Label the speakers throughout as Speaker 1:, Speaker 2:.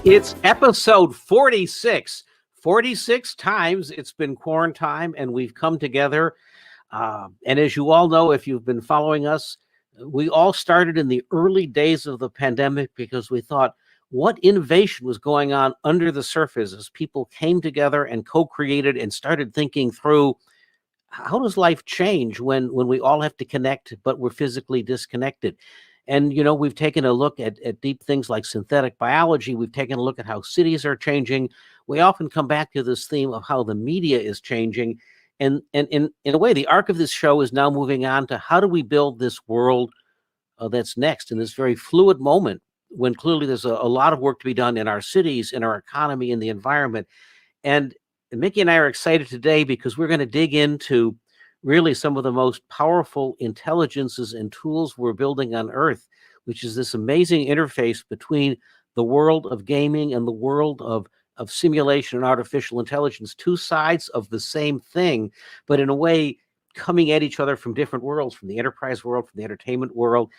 Speaker 1: It's episode 46. 46 times it's been quarantine and we've come together. And as you all know, if you've been following us, we all started in the early days of the pandemic because we thought what innovation was going on under the surface as people came together and co-created and started thinking through how does life change when we all have to connect, but we're physically disconnected. And, you know, we've taken a look at deep things like synthetic biology. We've taken a look at how cities are changing. We often come back to this theme of how the media is changing. And in a way, the arc of this show is now moving on to how do we build this world that's next in this very fluid moment when clearly there's a lot of work to be done in our cities, in our economy, in the environment. And Mickey and I are excited today because we're going to dig into really some of the most powerful intelligences and tools we're building on Earth, which is this amazing interface between the world of gaming and the world of simulation and artificial intelligence, two sides of the same thing, but in a way coming at each other from different worlds, from the enterprise world, from the entertainment world.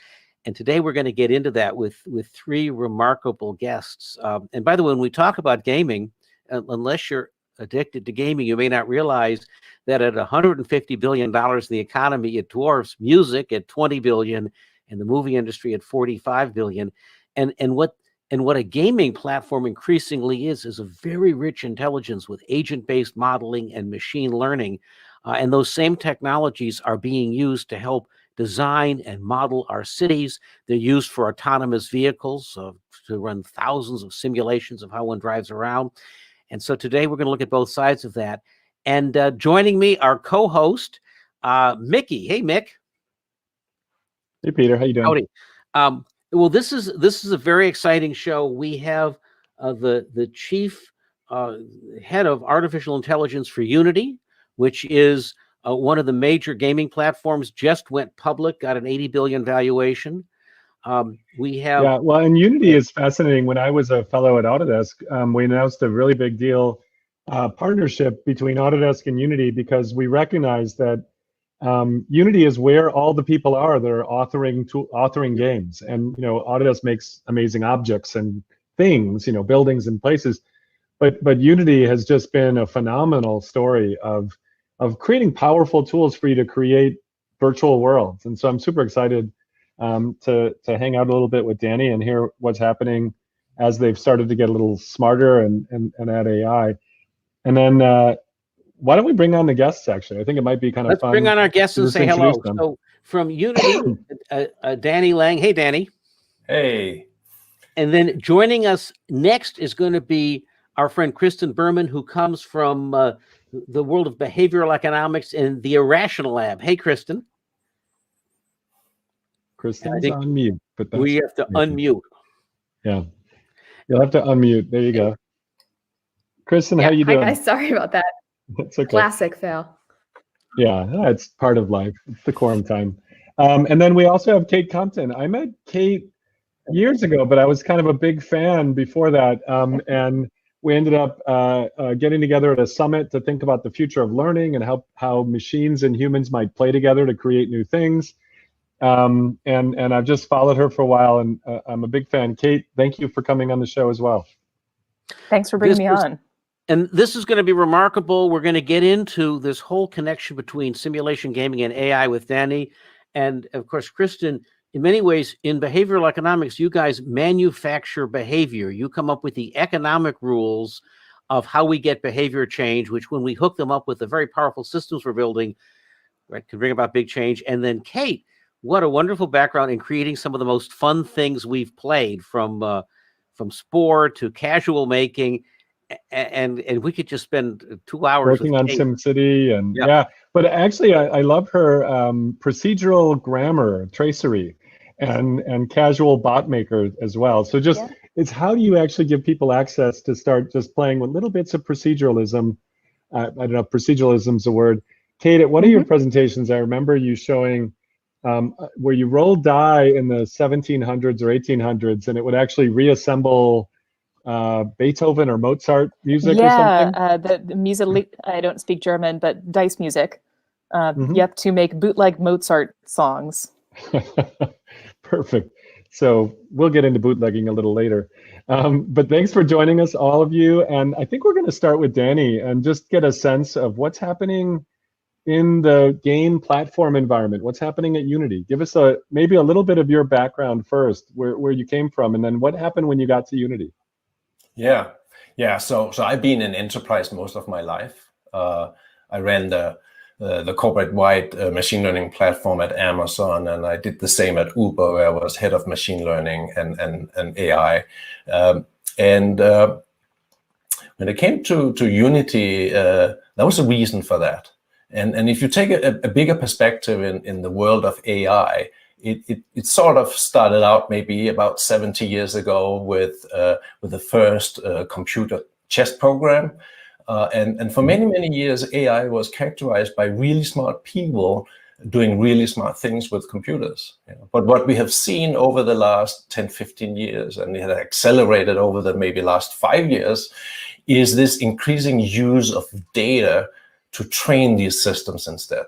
Speaker 1: And today we're going to get into that with three remarkable guests. And by the way, when we talk about gaming, unless you're addicted to gaming, you may not realize that at $150 billion in the economy, it dwarfs music at 20 billion and the movie industry at 45 billion. And what a gaming platform increasingly is a very rich intelligence with agent-based modeling and machine learning. And those same technologies are being used to help design and model our cities. They're used for autonomous vehicles to run thousands of simulations of how one drives around. And so today we're going to look at both sides of that. And joining me, our co-host, Mickey. Hey, Mick.
Speaker 2: Hey, Peter. How you doing?
Speaker 1: Howdy. Well, this is a very exciting show. We have the chief head of artificial intelligence for Unity, which is one of the major gaming platforms, just went public, got an 80 billion valuation. We have
Speaker 2: and Unity is fascinating. When I was a fellow at Autodesk, we announced a really big deal partnership between Autodesk and Unity because we recognize that Unity is where all the people are that are authoring games. And you know, Autodesk makes amazing objects and things, you know, buildings and places, but Unity has just been a phenomenal story of creating powerful tools for you to create virtual worlds. And so I'm super excited to hang out a little bit with Danny and hear what's happening as they've started to get a little smarter and add AI. And then why don't we bring on the guests, actually? I think it might be kind of fun.
Speaker 1: Let's bring on our guests and say hello. So from Unity, Danny Lang. Hey, Danny.
Speaker 3: Hey.
Speaker 1: And then joining us next is going to be our friend Kristen Berman, who comes from the world of behavioral economics and the Irrational Lab. Hey, Kristen.
Speaker 2: Kristen's on mute, but
Speaker 1: we have to unmute.
Speaker 2: Yeah, you'll have to unmute. There you go. Kristen, how you doing?
Speaker 4: Hi guys, sorry about that.
Speaker 2: It's okay.
Speaker 4: Classic fail.
Speaker 2: Yeah, it's part of life. It's the quarantine. And then we also have Kate Compton. I met Kate years ago, but I was kind of a big fan before that. And we ended up getting together at a summit to think about the future of learning and how machines and humans might play together to create new things. And I've just followed her for a while, and I'm a big fan. Kate, thank you for coming on the show as well.
Speaker 5: Thanks for bringing me on.
Speaker 1: And this is going to be remarkable. We're going to get into this whole connection between simulation gaming and AI with Danny. And of course, Kristen, in many ways, in behavioral economics, you guys manufacture behavior. You come up with the economic rules of how we get behavior change, which when we hook them up with the very powerful systems we're building, right, can bring about big change. And then Kate, what a wonderful background in creating some of the most fun things we've played, from sport to casual making, and we could just spend 2 hours
Speaker 2: working on SimCity and yeah. But actually, I love her procedural grammar tracery and casual bot maker as well. So just it's how do you actually give people access to start just playing with little bits of proceduralism? I don't know if proceduralism's a word. Kate, at one of your presentations, I remember you showing where you rolled die in the 1700s or 1800s, and it would actually reassemble Beethoven or Mozart music or something?
Speaker 5: The music, I don't speak German, but dice music. Yep, to make bootleg Mozart songs.
Speaker 2: Perfect. So we'll get into bootlegging a little later. But thanks for joining us, all of you. And I think we're going to start with Danny and just get a sense of what's happening in the game platform environment. What's happening at Unity? Give us maybe a little bit of your background first, where you came from, and then what happened when you got to Unity.
Speaker 3: Yeah. So I've been in enterprise most of my life. I ran the corporate-wide machine learning platform at Amazon, and I did the same at Uber, where I was head of machine learning and AI. When it came to Unity, there was a reason for that. And if you take a bigger perspective in the world of AI, it sort of started out maybe about 70 years ago with the first computer chess program. And for many, many years, AI was characterized by really smart people doing really smart things with computers. But what we have seen over the last 10, 15 years, and it had accelerated over the maybe last 5 years, is this increasing use of data to train these systems instead.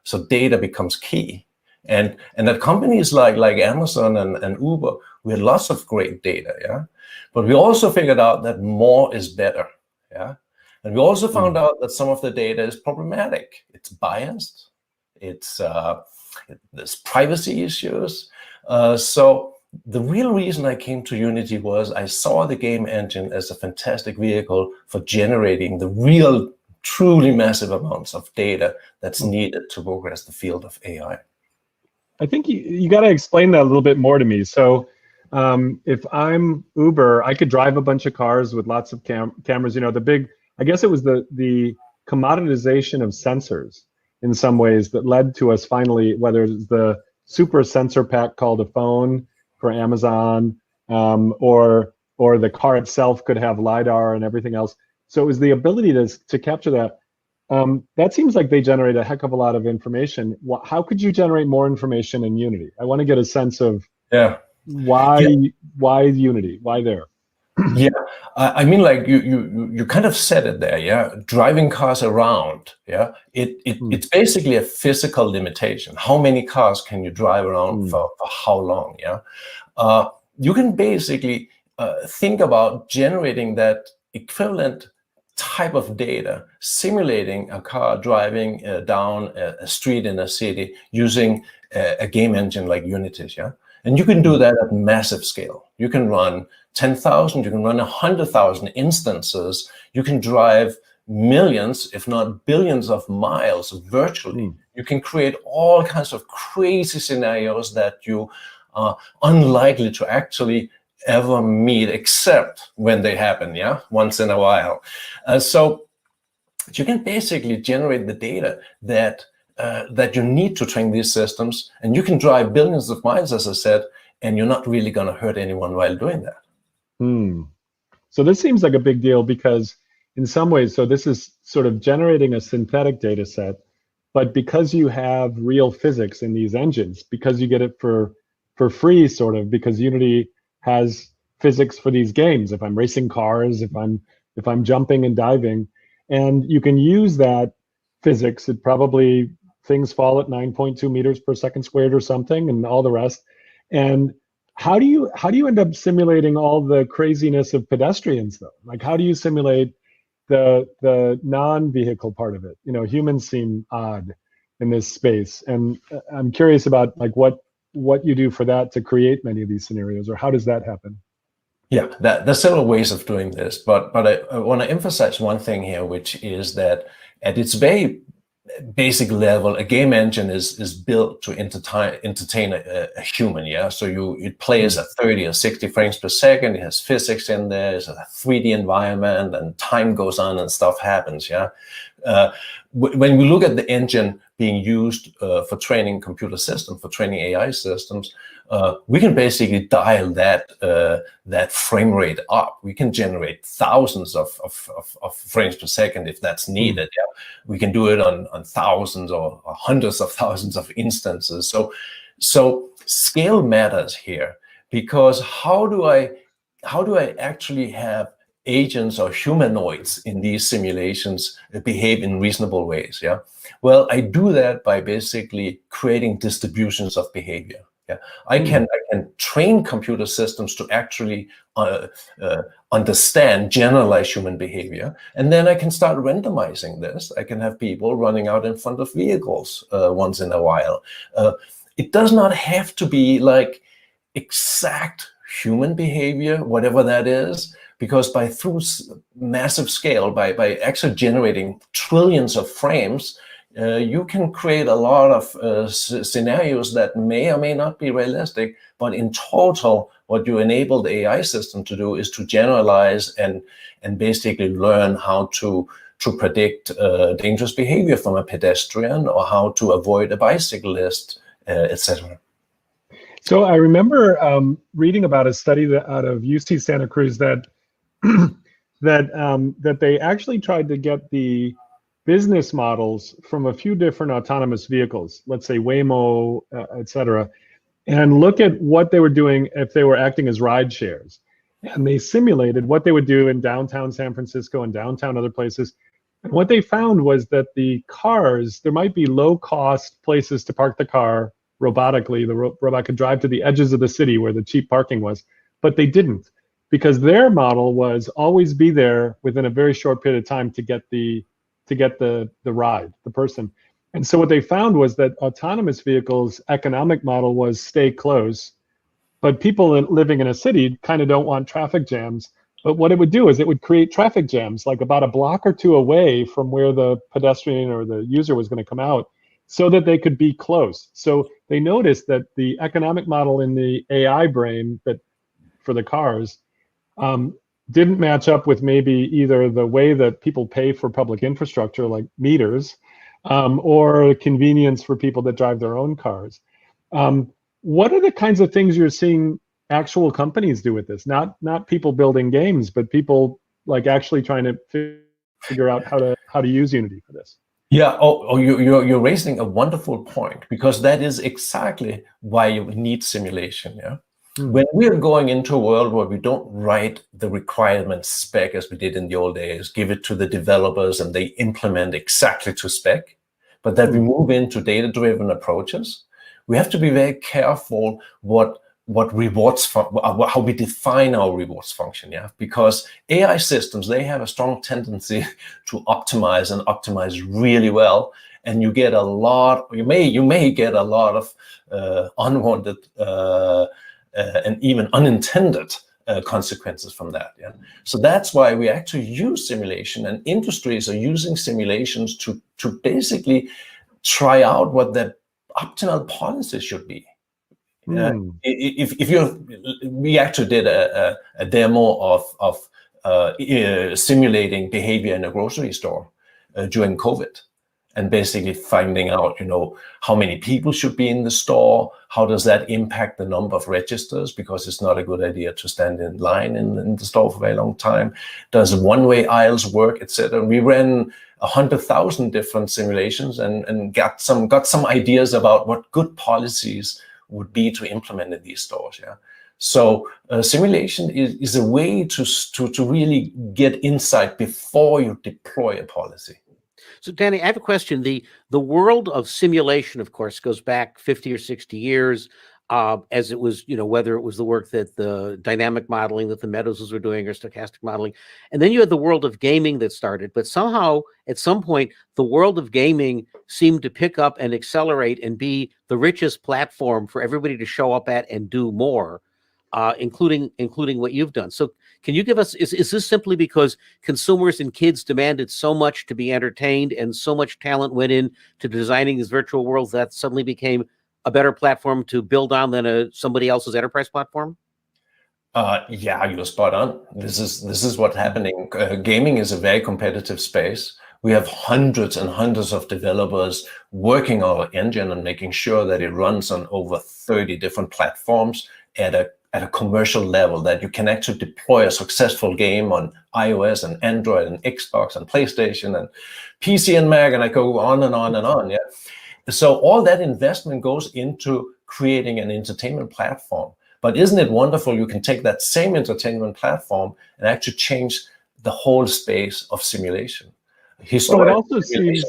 Speaker 3: So data becomes key. And at companies like Amazon and Uber, we had lots of great data. But we also figured out that more is better. And we also found out that some of the data is problematic. It's biased. There's privacy issues. So the real reason I came to Unity was I saw the game engine as a fantastic vehicle for generating the real, truly massive amounts of data that's needed to progress the field of AI.
Speaker 2: I think you got to explain that a little bit more to me. So if I'm Uber, I could drive a bunch of cars with lots of cameras. I guess it was the commoditization of sensors in some ways that led to us finally, whether it's the super sensor pack called a phone for Amazon, or the car itself could have LiDAR and everything else. So it was the ability to capture that. That seems like they generate a heck of a lot of information. How could you generate more information in Unity? I want to get a sense of why Unity, why there?
Speaker 3: Yeah, I mean, like you kind of said it there. Driving cars around. It's basically a physical limitation. How many cars can you drive around for how long? You can basically think about generating that equivalent type of data, simulating a car driving down a street in a city using a game engine like Unity. And you can do that at massive scale. You can run 10,000, you can run 100,000 instances. You can drive millions, if not billions of miles virtually. You can create all kinds of crazy scenarios that you are unlikely to actually ever meet, except when they happen, once in a while. So you can basically generate the data that you need to train these systems, and you can drive billions of miles, as I said, and you're not really going to hurt anyone while doing that.
Speaker 2: So this seems like a big deal because in some ways, so this is sort of generating a synthetic data set, but because you have real physics in these engines, because you get it for free, sort of, because Unity has physics for these games. If I'm racing cars, if I'm jumping and diving, and you can use that physics, it probably things fall at 9.2 meters per second squared or something, and all the rest. And how do you end up simulating all the craziness of pedestrians though? Like, how do you simulate the non-vehicle part of it? Humans seem odd in this space, and I'm curious about like what you do for that to create many of these scenarios, or how does that happen?
Speaker 3: Yeah, there's several ways of doing this, but I want to emphasize one thing here, which is that at its very basic level, a game engine is built to entertain a human. So it plays at 30 or 60 frames per second. It has physics in there. It's a 3D environment, and time goes on and stuff happens. When we look at the engine being used for training computer systems, for training AI systems, we can basically dial that frame rate up. We can generate thousands of frames per second if that's needed. We can do it on thousands or hundreds of thousands of instances. So scale matters here, because how do I actually have agents or humanoids in these simulations behave in reasonable ways? Well, I do that by basically creating distributions of behavior. Yeah, I can train computer systems to actually understand, generalize human behavior, and then I can start randomizing this. I can have people running out in front of vehicles once in a while. It does not have to be like exact human behavior, whatever that is, because through massive scale, by actually generating trillions of frames, you can create a lot of scenarios that may or may not be realistic, but in total, what you enable the AI system to do is to generalize and basically learn how to predict dangerous behavior from a pedestrian, or how to avoid a bicyclist, etc.
Speaker 2: So I remember reading about a study out of UC Santa Cruz that that they actually tried to get the business models from a few different autonomous vehicles, let's say Waymo, et cetera, and look at what they were doing if they were acting as ride shares. And they simulated what they would do in downtown San Francisco and downtown other places. And what they found was that the cars, there might be low cost places to park the car robotically. The robot could drive to the edges of the city where the cheap parking was, but they didn't, because their model was always be there within a very short period of time to get the ride, the person. And so what they found was that autonomous vehicles' economic model was stay close, but people living in a city kind of don't want traffic jams. But what it would do is it would create traffic jams, like about a block or two away from where the pedestrian or the user was going to come out, so that they could be close. So they noticed that the economic model in the AI brain that for the cars didn't match up with maybe either the way that people pay for public infrastructure, like meters, or convenience for people that drive their own cars. What are the kinds of things you're seeing actual companies do with this? Not people building games, but people like actually trying to figure out how to use Unity for this.
Speaker 3: Yeah, you're raising a wonderful point, because that is exactly why you need simulation. Yeah. When we're going into a world where we don't write the requirement spec as we did in the old days, give it to the developers and they implement exactly to spec, but that we move into data-driven approaches, we have to be very careful what rewards, how we define our rewards function. Yeah, because AI systems, they have a strong tendency to optimize really well, and you get a lot. You may get a lot of unwanted and even unintended consequences from that. Yeah, so that's why we actually use simulation, and industries are using simulations to basically try out what the optimal policy should be. We actually did a demo of simulating behavior in a grocery store during COVID, and basically finding out, how many people should be in the store, how does that impact the number of registers, because it's not a good idea to stand in line in the store for a very long time. Does one-way aisles work, etc. We ran 100,000 different simulations and got some ideas about what good policies would be to implement in these stores. Yeah. So simulation is a way to really get insight before you deploy a policy.
Speaker 1: So, Danny, I have a question. The world of simulation, of course, goes back 50 or 60 years, as it was, whether it was the work that the dynamic modeling that the Meadows were doing or stochastic modeling. And then you had the world of gaming that started. But somehow, at some point, the world of gaming seemed to pick up and accelerate and be the richest platform for everybody to show up at and do more, including what you've done. So can you give us, is this simply because consumers and kids demanded so much to be entertained and so much talent went into designing these virtual worlds that suddenly became a better platform to build on than somebody else's enterprise platform?
Speaker 3: Yeah, you're spot on. This is what's happening. Gaming is a very competitive space. We have hundreds and hundreds of developers working on our engine and making sure that it runs on over 30 different platforms at a commercial level, that you can actually deploy a successful game on iOS and Android and Xbox and PlayStation and PC and Mac, and I go on and on and on. Yeah. So all that investment goes into creating an entertainment platform. But isn't it wonderful? You can take that same entertainment platform and actually change the whole space of simulation.
Speaker 2: Well, it also seems.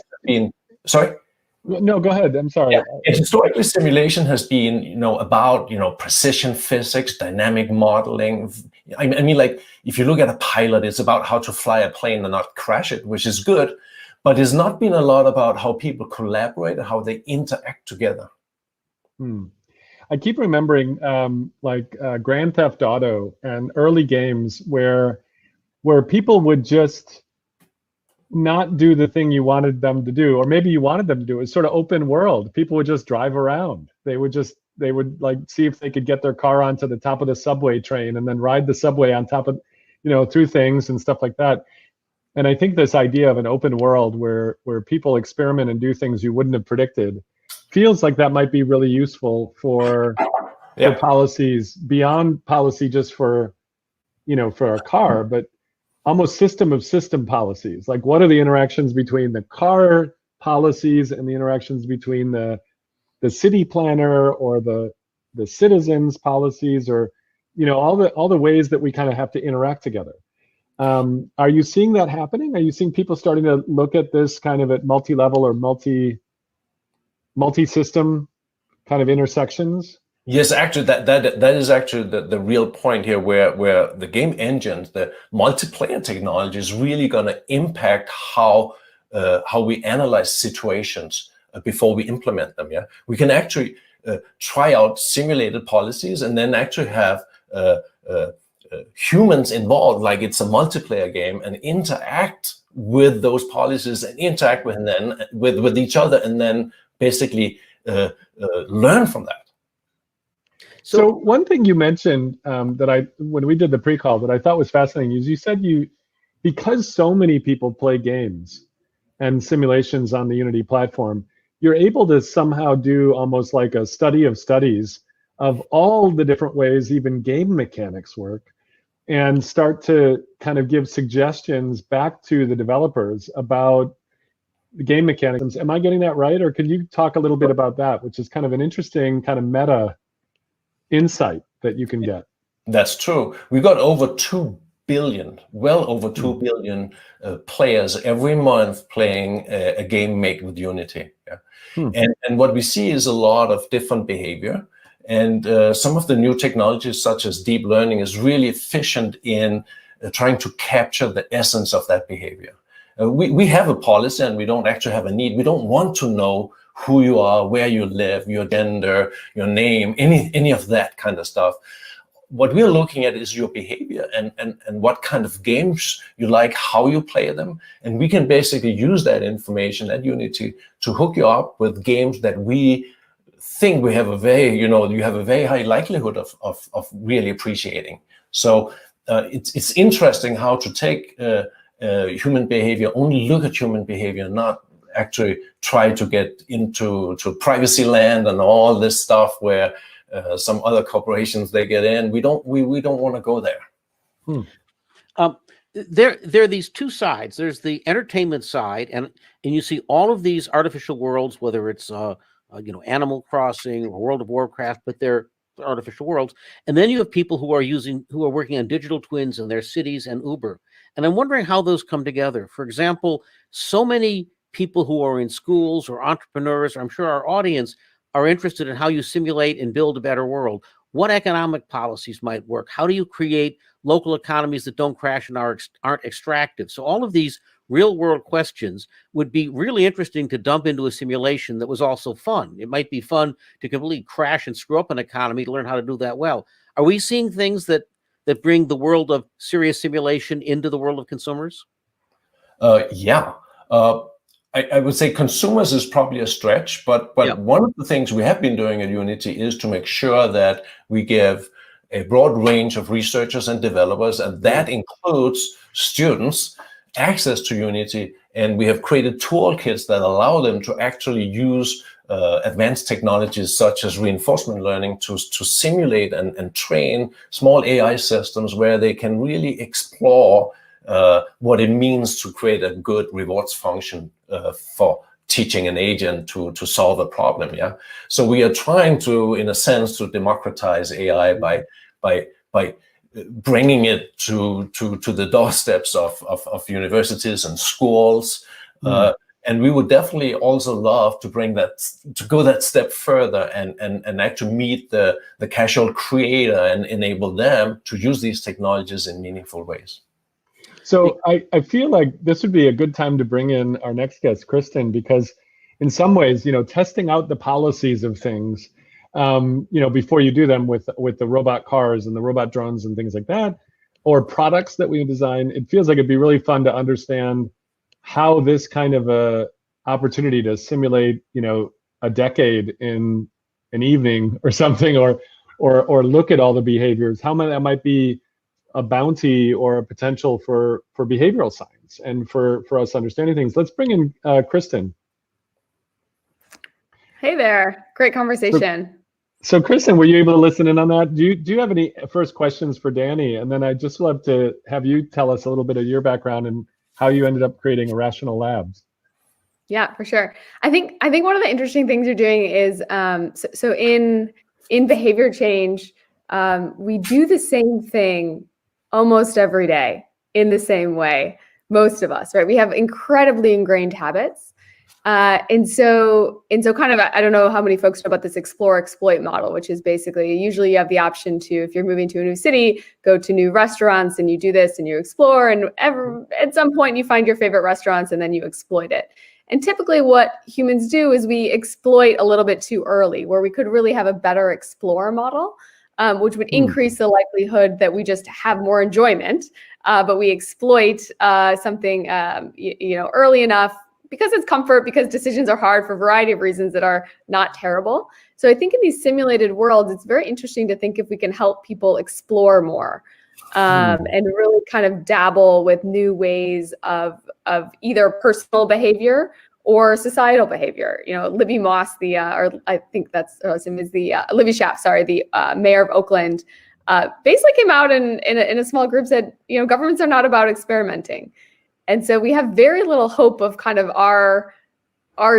Speaker 3: Sorry?
Speaker 2: No, go ahead. I'm sorry.
Speaker 3: Yeah. And historically, simulation has been, about, precision physics, dynamic modeling. I mean, like, if you look at a pilot, it's about how to fly a plane and not crash it, which is good. But it's not been a lot about how people collaborate and how they interact together.
Speaker 2: I keep remembering Grand Theft Auto and early games where people would just not do the thing you wanted them to do, or maybe you wanted them to do. It's sort of open world. People would just drive around. They would like see if they could get their car onto the top of the subway train and then ride the subway on top of, through things and stuff like that. And I think this idea of an open world where people experiment and do things you wouldn't have predicted feels like that might be really useful for policies beyond policy just for a car, but almost system of system policies. Like, what are the interactions between the car policies and the interactions between the city planner or the citizens policies, or all the ways that we kind of have to interact together. Are you seeing that happening? Are you seeing people starting to look at this kind of at multi-level or multi-system kind of intersections?
Speaker 3: Yes, actually, that is actually the real point here, where the game engines, the multiplayer technology, is really going to impact how we analyze situations before we implement them. Yeah, we can actually try out simulated policies and then actually have humans involved, like it's a multiplayer game, and interact with those policies and interact with each other, and then basically learn from that.
Speaker 2: So one thing you mentioned when we did the pre-call that I thought was fascinating is you said because so many people play games and simulations on the Unity platform, you're able to somehow do almost like a study of studies of all the different ways even game mechanics work, and start to kind of give suggestions back to the developers about the game mechanics. Am I getting that right? Or could you talk a little bit about that, which is kind of an interesting kind of meta insight that you can get?
Speaker 3: That's true. We got over 2 billion, well over 2 billion players every month playing a game made with Unity. Yeah. And what we see is a lot of different behavior. And some of the new technologies, such as deep learning, is really efficient in trying to capture the essence of that behavior. We have a policy, and we don't actually have a need. We don't want to know who you are, where you live, your gender, your name, any of that kind of stuff. What we're looking at is your behavior and what kind of games you like, how you play them. And we can basically use that information at Unity to hook you up with games that we think we have you have a very high likelihood of really appreciating. So it's interesting how to take human behavior, only look at human behavior, not actually try to get into privacy land and all this stuff where some other corporations they get in. We don't want to go there.
Speaker 1: There are these two sides. There's the entertainment side, and you see all of these artificial worlds, whether it's Animal Crossing or World of Warcraft, but they're artificial worlds. And then you have people who are working on digital twins in their cities and Uber. And I'm wondering how those come together. For example, so many people who are in schools or entrepreneurs, I'm sure our audience, are interested in how you simulate and build a better world. What economic policies might work? How do you create local economies that don't crash and aren't extractive? So all of these real world questions would be really interesting to dump into a simulation that was also fun. It might be fun to completely crash and screw up an economy to learn how to do that well. Are we seeing things that bring the world of serious simulation into the world of consumers?
Speaker 3: Yeah. I would say consumers is probably a stretch, but one of the things we have been doing at Unity is to make sure that we give a broad range of researchers and developers, and that includes students, access to Unity. And we have created toolkits that allow them to actually use advanced technologies such as reinforcement learning to simulate and train small AI systems where they can really explore what it means to create a good rewards function for teaching an agent to solve a problem. Yeah. So we are trying to, in a sense, to democratize AI by bringing it to the doorsteps of universities and schools. And we would definitely also love to bring that, to go that step further and actually meet the casual creator and enable them to use these technologies in meaningful ways.
Speaker 2: So I feel like this would be a good time to bring in our next guest, Kristen, because in some ways, testing out the policies of things, before you do them with the robot cars and the robot drones and things like that, or products that we design, it feels like it'd be really fun to understand how this kind of a opportunity to simulate, a decade in an evening or something, or look at all the behaviors, how many that might be a bounty or a potential for behavioral science and for us understanding things. Let's bring in Kristen.
Speaker 4: Hey there, great conversation.
Speaker 2: So Kristen, were you able to listen in on that? Do you have any first questions for Danny? And then I'd just love to have you tell us a little bit of your background and how you ended up creating Irrational Labs.
Speaker 4: Yeah, for sure. I think one of the interesting things you're doing is so in behavior change, we do the same thing almost every day in the same way. Most of us, right? We have incredibly ingrained habits. And so kind of, I don't know how many folks know about this explore exploit model, which is basically usually you have the option to, if you're moving to a new city, go to new restaurants and you do this and you explore, and at some point you find your favorite restaurants and then you exploit it. And typically what humans do is we exploit a little bit too early, where we could really have a better explore model, which would increase the likelihood that we just have more enjoyment, but we exploit something early enough, because it's comfort, because decisions are hard for a variety of reasons that are not terrible. So I think in these simulated worlds, it's very interesting to think if we can help people explore more and really kind of dabble with new ways of either personal behavior or societal behavior. Libby Moss, or I think that's her name is Libby Schaaf, sorry, the mayor of Oakland, basically came out in a small group, said, governments are not about experimenting. And so we have very little hope of kind of our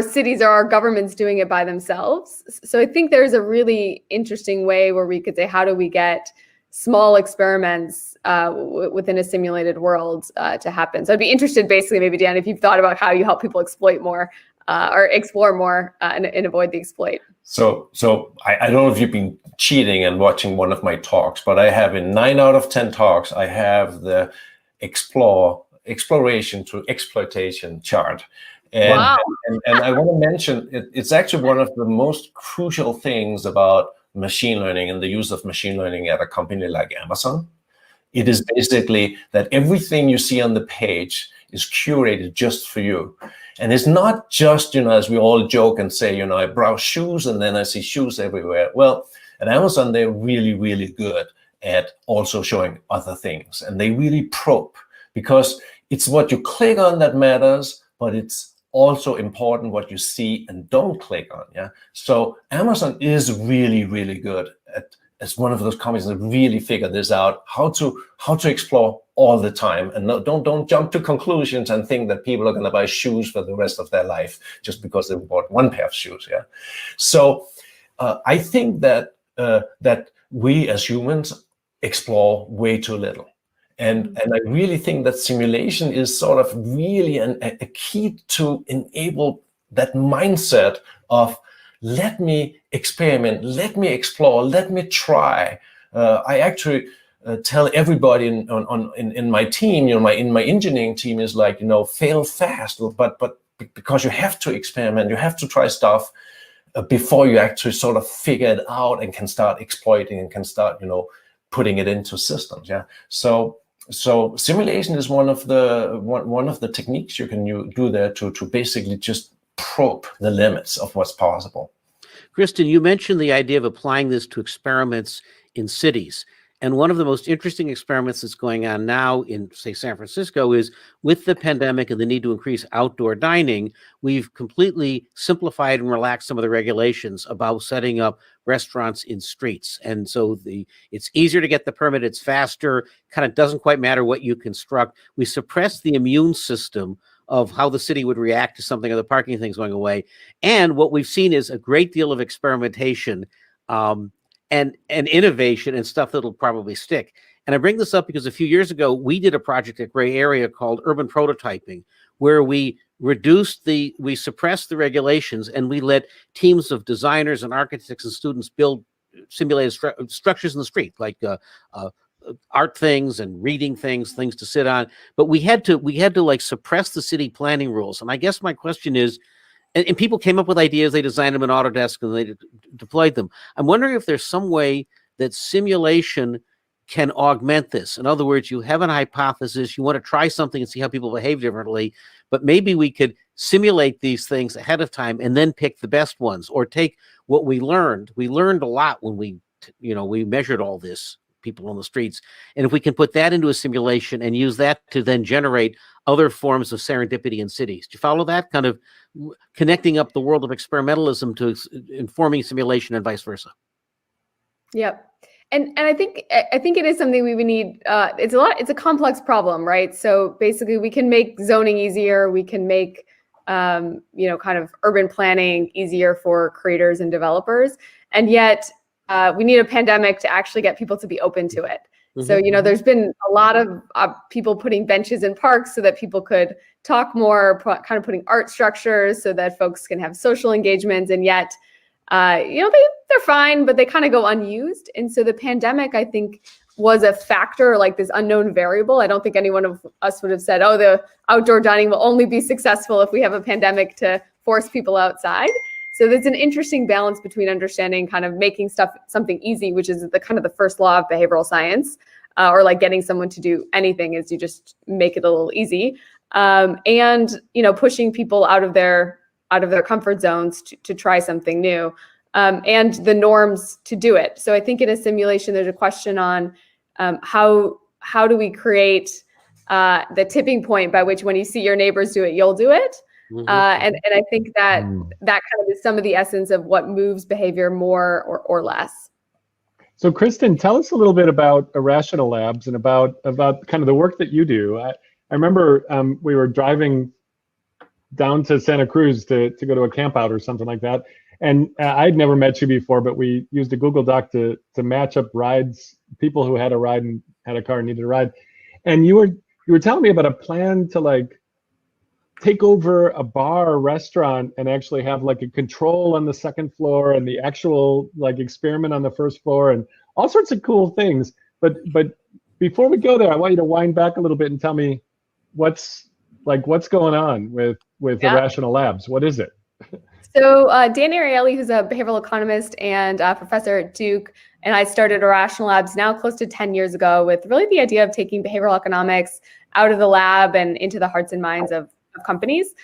Speaker 4: cities or our governments doing it by themselves. So I think there's a really interesting way where we could say, how do we get small experiments within a simulated world to happen? So I'd be interested, basically, maybe, Dan, if you've thought about how you help people exploit more or explore more and avoid the exploit.
Speaker 3: So I don't know if you've been cheating and watching one of my talks, but I have in 9 out of 10 talks, I have the exploration to exploitation chart. And,
Speaker 4: wow.
Speaker 3: and I want to mention, it's actually one of the most crucial things about machine learning and the use of machine learning at a company like Amazon. It is basically that everything you see on the page is curated just for you. And it's not just, as we all joke and say, I browse shoes and then I see shoes everywhere. Well, at Amazon, they're really, really good at also showing other things. And they really probe, because it's what you click on that matters, but it's also important what you see and don't click on. Yeah. So Amazon is really, really good as one of those companies that really figure this out, how to explore all the time, and don't jump to conclusions and think that people are going to buy shoes for the rest of their life just because they bought one pair of shoes. Yeah. So I think that we as humans explore way too little. And I really think that simulation is sort of really a key to enable that mindset of, let me experiment, let me explore, let me try. I actually tell everybody in my team, in my engineering team, is like, fail fast, but because you have to experiment, you have to try stuff before you actually sort of figure it out and can start exploiting and can start, putting it into systems. Yeah. So simulation is one of the techniques you can do there to basically just probe the limits of what's possible.
Speaker 1: Kristen, you mentioned the idea of applying this to experiments in cities. And one of the most interesting experiments that's going on now in, say, San Francisco is with the pandemic and the need to increase outdoor dining, we've completely simplified and relaxed some of the regulations about setting up restaurants in streets. And so it's easier to get the permit, it's faster, kind of doesn't quite matter what you construct. We suppress the immune system of how the city would react to something, or the parking things going away. And what we've seen is a great deal of experimentation and innovation and stuff that'll probably stick. And I bring this up because a few years ago, we did a project at Gray Area called Urban Prototyping, where we we suppressed the regulations, and we let teams of designers and architects and students build simulated structures in the street, like art things and reading things to sit on. But we had to like suppress the city planning rules. And I guess my question is, and people came up with ideas, they designed them in Autodesk and they deployed them. I'm wondering if there's some way that simulation can augment this. In other words, you have an hypothesis, you want to try something and see how people behave differently, but maybe we could simulate these things ahead of time and then pick the best ones, or take what we learned. We learned a lot when we measured all this, people on the streets. And if we can put that into a simulation and use that to then generate other forms of serendipity in cities. Do you follow that? Kind of connecting up the world of experimentalism to informing simulation and vice versa.
Speaker 4: Yep. And I think it is something we would need. It's a complex problem, right? So basically we can make zoning easier. We can make, kind of urban planning easier for creators and developers. And yet we need a pandemic to actually get people to be open to it. Mm-hmm. So, there's been a lot of people putting benches in parks so that people could talk more, kind of putting art structures so that folks can have social engagements. And yet, they're fine, but they kind of go unused. And so the pandemic, I think, was a factor, like this unknown variable. I don't think anyone of us would have said, oh, the outdoor dining will only be successful if we have a pandemic to force people outside. So there's an interesting balance between understanding kind of making something easy, which is the first law of behavioral science, or like getting someone to do anything is you just make it a little easy. And, pushing people out of their comfort zones to try something new, and the norms to do it. So I think in a simulation, there's a question on how do we create the tipping point by which when you see your neighbors do it, you'll do it. Mm-hmm. And I think that kind of is some of the essence of what moves behavior more or less.
Speaker 2: So Kristen, tell us a little bit about Irrational Labs and about kind of the work that you do. I remember we were driving down to Santa Cruz to go to a camp out or something like that. And I'd never met you before, but we used a Google Doc to match up rides, people who had a ride and had a car and needed a ride. And you were telling me about a plan to like take over a bar or restaurant and actually have like a control on the second floor and the actual like experiment on the first floor and all sorts of cool things. But before we go there, I want you to wind back a little bit and tell me what's going on with Irrational Labs. What is it?
Speaker 4: So Dan Ariely, who's a behavioral economist and professor at Duke, and I started Irrational Labs now close to 10 years ago with really the idea of taking behavioral economics out of the lab and into the hearts and minds of companies,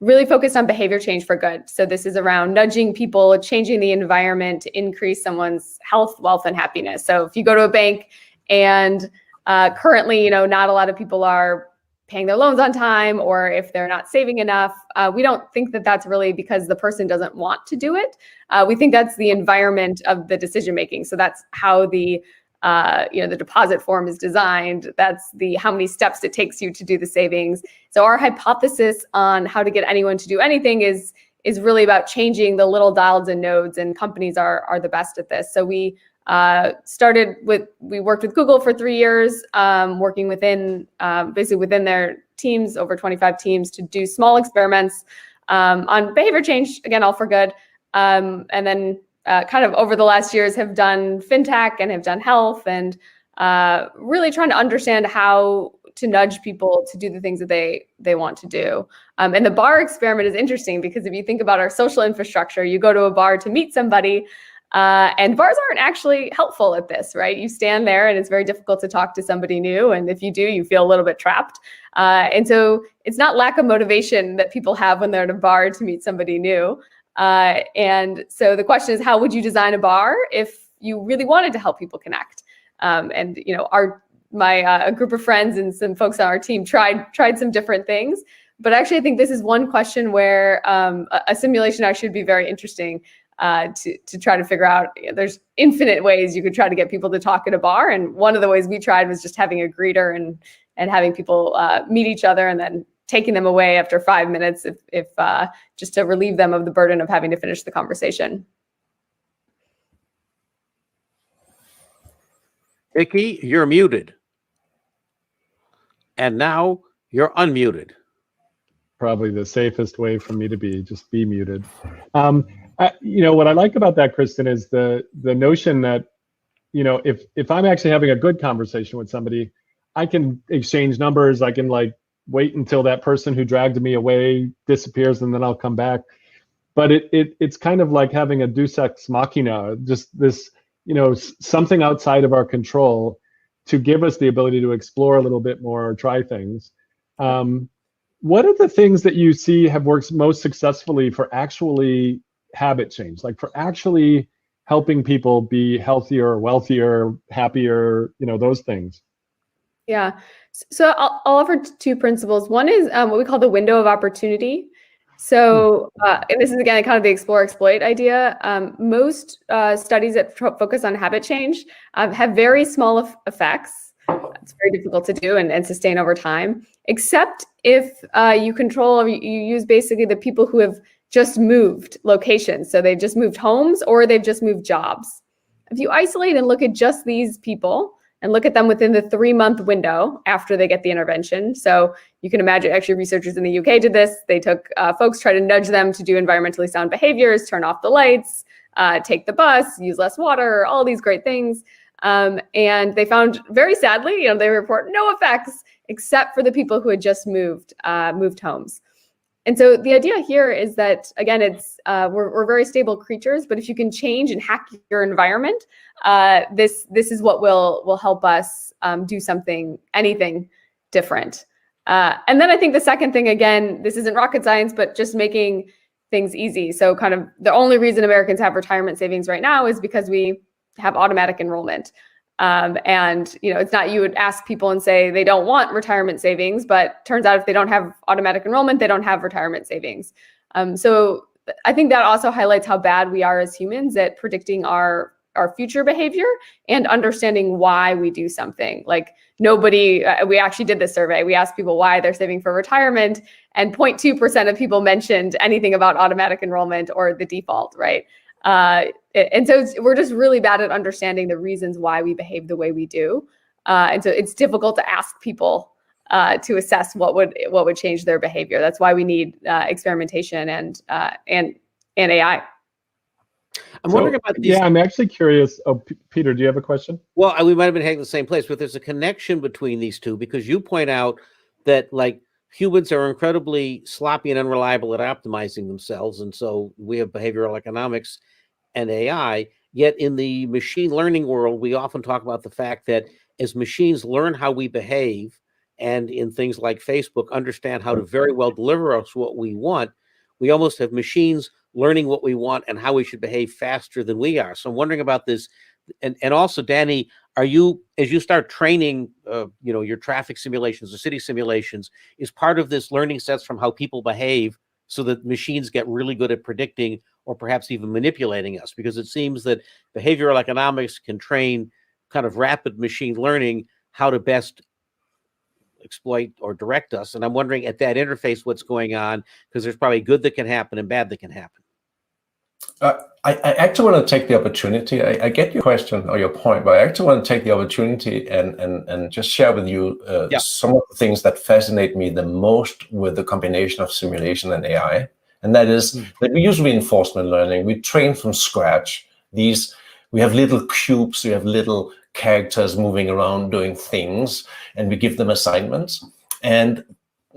Speaker 4: really focused on behavior change for good. So this is around nudging people, changing the environment to increase someone's health, wealth, and happiness. So if you go to a bank and currently, not a lot of people are paying their loans on time, or if they're not saving enough, we don't think that that's really because the person doesn't want to do it. We think that's the environment of the decision making. So that's how the deposit form is designed. That's how many steps it takes you to do the savings. So our hypothesis on how to get anyone to do anything is really about changing the little dials and nodes, and companies are the best at this. So we worked with Google for 3 years, working within their teams, over 25 teams, to do small experiments on behavior change, again, all for good. And then kind of over the last years have done fintech and have done health, and really trying to understand how to nudge people to do the things that they want to do. And the bar experiment is interesting because if you think about our social infrastructure, you go to a bar to meet somebody, and bars aren't actually helpful at this, right? You stand there and it's very difficult to talk to somebody new. And if you do, you feel a little bit trapped. And so it's not lack of motivation that people have when they're at a bar to meet somebody new. And so the question is, how would you design a bar if you really wanted to help people connect? And a group of friends and some folks on our team tried some different things. But actually, I think this is one question where a simulation actually would be very interesting to try to figure out. There's infinite ways you could try to get people to talk at a bar. And one of the ways we tried was just having a greeter and having people meet each other and then taking them away after 5 minutes if just to relieve them of the burden of having to finish the conversation.
Speaker 1: Vicky, you're muted. And now you're unmuted.
Speaker 2: probably the safest way for me to be, just be muted. What I like about that, Kristen, is the notion that, if I'm actually having a good conversation with somebody, I can exchange numbers. I can like wait until that person who dragged me away disappears, and then I'll come back. But it's kind of like having a deus ex machina, just this, something outside of our control to give us the ability to explore a little bit more or try things. What are the things that you see have worked most successfully for actually habit change, like for actually helping people be healthier, wealthier, happier, those things?
Speaker 4: Yeah. So I'll offer two principles. One is what we call the window of opportunity. So, and this is again kind of the explore exploit idea. Most studies that focus on habit change have very small effects. It's very difficult to do and sustain over time, except if you control or you use basically the people who have just moved locations. So they've just moved homes or they've just moved jobs. If you isolate and look at just these people and look at them within the 3-month window after they get the intervention. So you can imagine, actually researchers in the UK did this. They took folks, try to nudge them to do environmentally sound behaviors, turn off the lights, take the bus, use less water, all these great things. And they found, very sadly, they report no effects except for the people who had just moved homes. And so the idea here is that, again, it's we're very stable creatures, but if you can change and hack your environment, this is what will help us do anything different. And then I think the second thing, again, this isn't rocket science, but just making things easy. So kind of the only reason Americans have retirement savings right now is because we have automatic enrollment. And it's not, you would ask people and say they don't want retirement savings, but turns out if they don't have automatic enrollment, they don't have retirement savings. So I think that also highlights how bad we are as humans at predicting our future behavior and understanding why we do something. Like we actually did this survey. We asked people why they're saving for retirement, and 0.2% of people mentioned anything about automatic enrollment or the default, right? And so we're just really bad at understanding the reasons why we behave the way we do. And so it's difficult to ask people to assess what would change their behavior. That's why we need experimentation and AI.
Speaker 1: I'm wondering about these.
Speaker 2: Yeah, I'm actually curious. Oh, Peter, do you have a question?
Speaker 1: Well, we might have been heading the same place, but there's a connection between these two, because you point out that like humans are incredibly sloppy and unreliable at optimizing themselves. And so we have behavioral economics and AI. Yet in the machine learning world, we often talk about the fact that as machines learn how we behave, and in things like Facebook, understand how to very well deliver us what we want, we almost have machines learning what we want and how we should behave faster than we are. So I'm wondering about this. And also, Danny, are you, as you start training, your traffic simulations or city simulations, is part of this learning sets from how people behave so that machines get really good at predicting or perhaps even manipulating us? Because it seems that behavioral economics can train kind of rapid machine learning how to best exploit or direct us. And I'm wondering at that interface what's going on, because there's probably good that can happen and bad that can happen.
Speaker 3: I actually want to take the opportunity. I get your question or your point, but I actually want to take the opportunity and just share with you some of the things that fascinate me the most with the combination of simulation and AI. And that is that we use reinforcement learning. We train from scratch. We have little cubes, we have little characters moving around doing things, and we give them assignments. And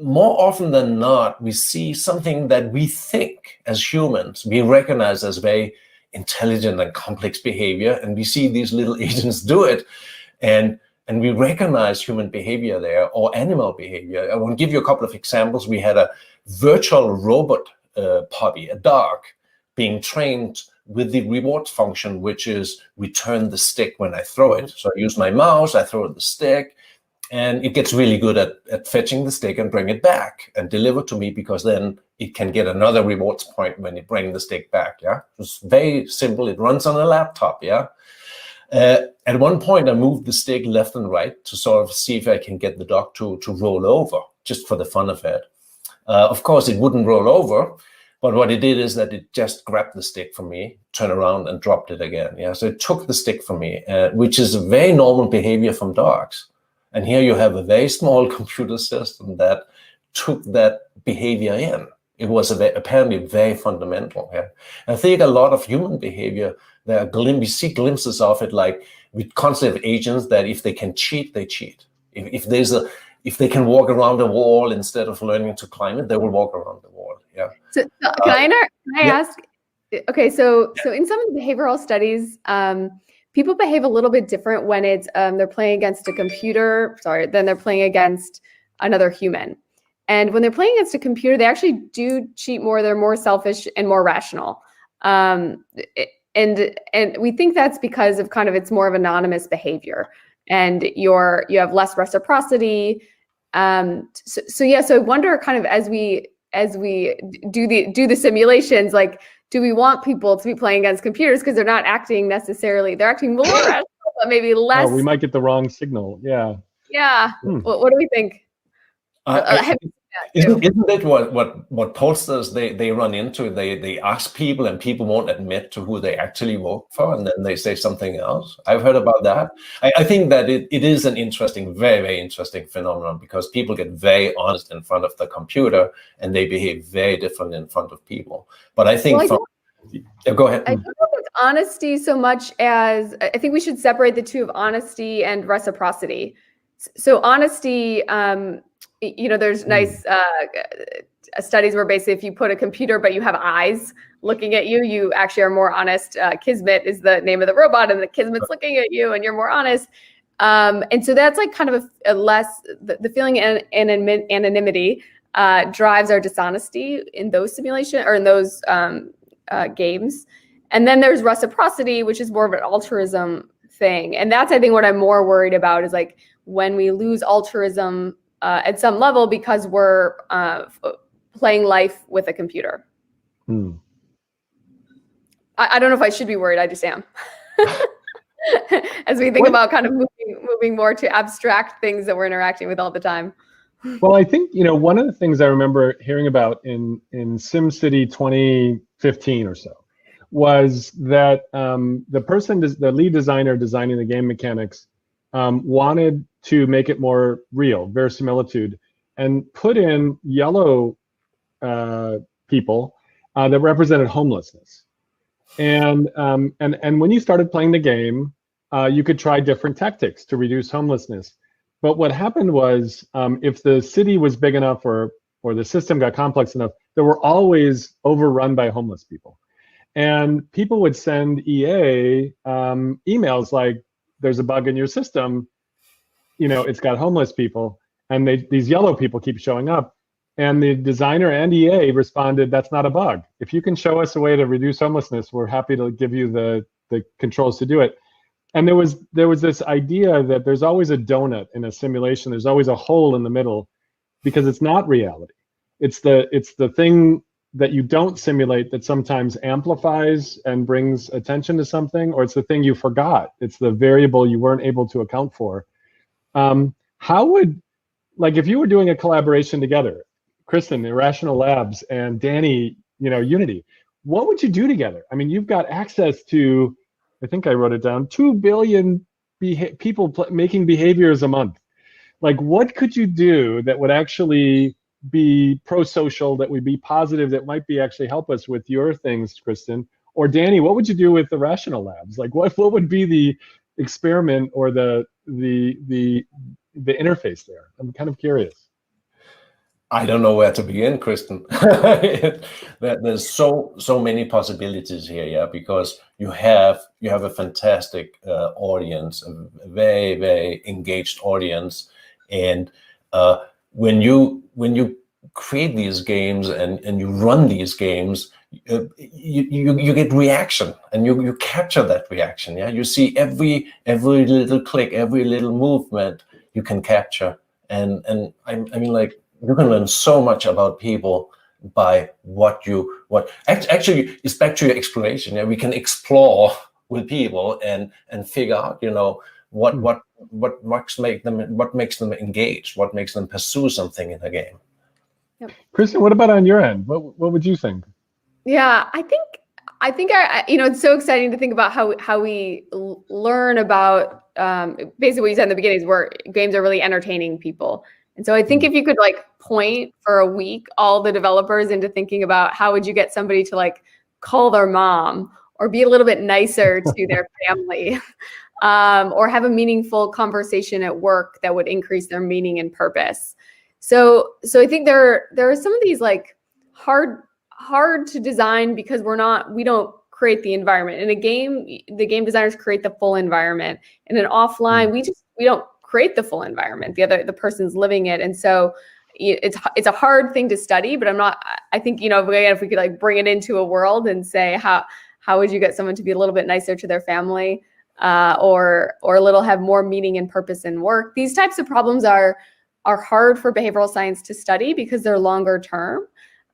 Speaker 3: more often than not, we see something that we think as humans, we recognize as very intelligent and complex behavior, and we see these little agents do it. And we recognize human behavior there or animal behavior. I want to give you a couple of examples. We had a virtual robot puppy, a dog, being trained with the reward function, which is return the stick when I throw it. So I use my mouse, I throw the stick, and it gets really good at fetching the stick and bring it back and deliver to me, because then it can get another rewards point when it brings the stick back. Yeah, it's very simple. It runs on a laptop. Yeah. At one point, I moved the stick left and right to sort of see if I can get the dog to roll over, just for the fun of it. Of course, it wouldn't roll over, but what it did is that it just grabbed the stick from me, turned around and dropped it again. Yeah, so it took the stick from me, which is a very normal behavior from dogs. And here you have a very small computer system that took that behavior in. It was apparently very fundamental. Yeah, I think a lot of human behavior, we see glimpses of it, like with concept agents, that if they can cheat, they cheat. If they can walk around a wall instead of learning to climb it, they will walk around the wall. Yeah.
Speaker 4: So can I ask? Okay, so in some of the behavioral studies, people behave a little bit different when it's they're playing against a computer, than they're playing against another human. And when they're playing against a computer, they actually do cheat more. They're more selfish and more rational. And we think that's because of kind of it's more of anonymous behavior, and you have less reciprocity. So I wonder, kind of as we do the simulations, like, do we want people to be playing against computers because they're not acting necessarily, they're acting more rational, but maybe less.
Speaker 2: Oh, we might get the wrong signal. Yeah.
Speaker 4: Yeah. What do we think?
Speaker 3: Isn't it what pollsters they run into? They ask people, and people won't admit to who they actually vote for, and then they say something else. I've heard about that. I think that it is an interesting, very, very interesting phenomenon, because people get very honest in front of the computer, and they behave very different in front of people. But I think go ahead.
Speaker 4: I don't know if it's honesty so much as, I think we should separate the two of honesty and reciprocity. So honesty, there's nice studies where basically if you put a computer but you have eyes looking at you, you actually are more honest. Kismet is the name of the robot, and the Kismet's looking at you, and you're more honest. And so that's like kind of a less, the feeling and anonymity drives our dishonesty in those simulation or in those games. And then there's reciprocity, which is more of an altruism thing. And that's, I think, what I'm more worried about, is like when we lose altruism at some level because we're playing life with a computer. I don't know if I should be worried. I just am. As we think about kind of moving more to abstract things that we're interacting with all the time.
Speaker 2: Well, I think, one of the things I remember hearing about in SimCity 2015 or so was that the lead designer designing the game mechanics wanted to make it more real, verisimilitude, and put in yellow people that represented homelessness. And when you started playing the game, you could try different tactics to reduce homelessness. But what happened was, if the city was big enough or the system got complex enough, they were always overrun by homeless people. And people would send EA emails like, there's a bug in your system, it's got homeless people, and these yellow people keep showing up. And the designer and EA responded, that's not a bug. If you can show us a way to reduce homelessness, we're happy to give you the controls to do it. And there was this idea that there's always a donut in a simulation. There's always a hole in the middle, because it's not reality. It's the thing that you don't simulate that sometimes amplifies and brings attention to something, or it's the thing you forgot. It's the variable you weren't able to account for. How would, like, if you were doing a collaboration together, Kristen, Irrational Labs, and Danny, Unity, what would you do together? I mean, you've got access to, I think I wrote it down, 2 billion people making behaviors a month. Like, what could you do that would actually be pro-social, that would be positive, that might be actually help us with your things, Kristen? Or Danny, what would you do with the Irrational Labs? Like, what would be the experiment or the interface there? I'm kind of curious.
Speaker 3: I don't know where to begin, Kristen. There's so many possibilities here, yeah, because you have a fantastic audience, a very, very engaged audience, and when you create these games and you run these games, you get reaction, and you capture that reaction. Yeah, you see every little click, every little movement you can capture, and I mean, like, you can learn so much about people by actually it's back to your exploration. Yeah, we can explore with people and figure out, what makes them engaged, what makes them pursue something in a game.
Speaker 4: Yep.
Speaker 2: Kristen, what about on your end? What would you think?
Speaker 4: Yeah, I think it's so exciting to think about how we learn about basically what you said in the beginning is where games are really entertaining people. And so I think if you could like point for a week all the developers into thinking about how would you get somebody to like call their mom or be a little bit nicer to their family, or have a meaningful conversation at work that would increase their meaning and purpose. So I think there are some of these like hard to design because we don't create the environment. In a game, the game designers create the full environment. In an offline, we don't create the full environment. The person's living it. And so it's a hard thing to study, but I think, if we could like bring it into a world and say, how would you get someone to be a little bit nicer to their family, or a little have more meaning and purpose in work? These types of problems are hard for behavioral science to study because they're longer term.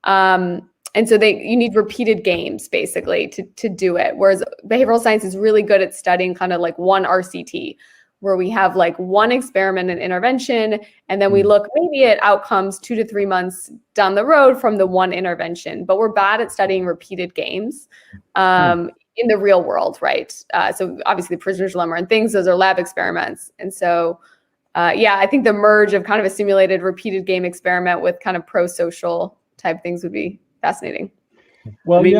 Speaker 4: And so you need repeated games basically to do it. Whereas behavioral science is really good at studying kind of like one RCT, where we have like one experiment and intervention, and then we look maybe at outcomes 2 to 3 months down the road from the one intervention. But we're bad at studying repeated games in the real world, right? So obviously the prisoner's dilemma and things, those are lab experiments. And so, I think the merge of kind of a simulated repeated game experiment with kind of pro-social type things would be fascinating.
Speaker 2: Well,
Speaker 1: I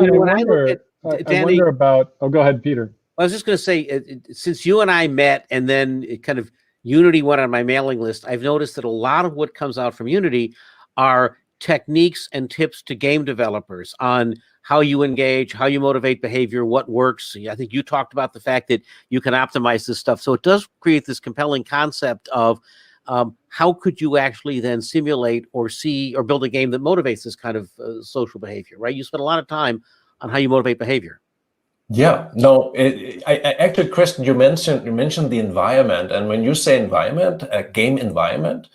Speaker 2: wonder about, go ahead, Peter.
Speaker 1: I was just going to say, since you and I met and then it kind of Unity went on my mailing list, I've noticed that a lot of what comes out from Unity are techniques and tips to game developers on how you engage, how you motivate behavior, what works. I think you talked about the fact that you can optimize this stuff. So it does create this compelling concept of how could you actually then simulate or see or build a game that motivates this kind of social behavior, right? You spend a lot of time on how you motivate behavior.
Speaker 3: Yeah, no, actually, Kristen, you mentioned the environment, and when you say environment, a game environment,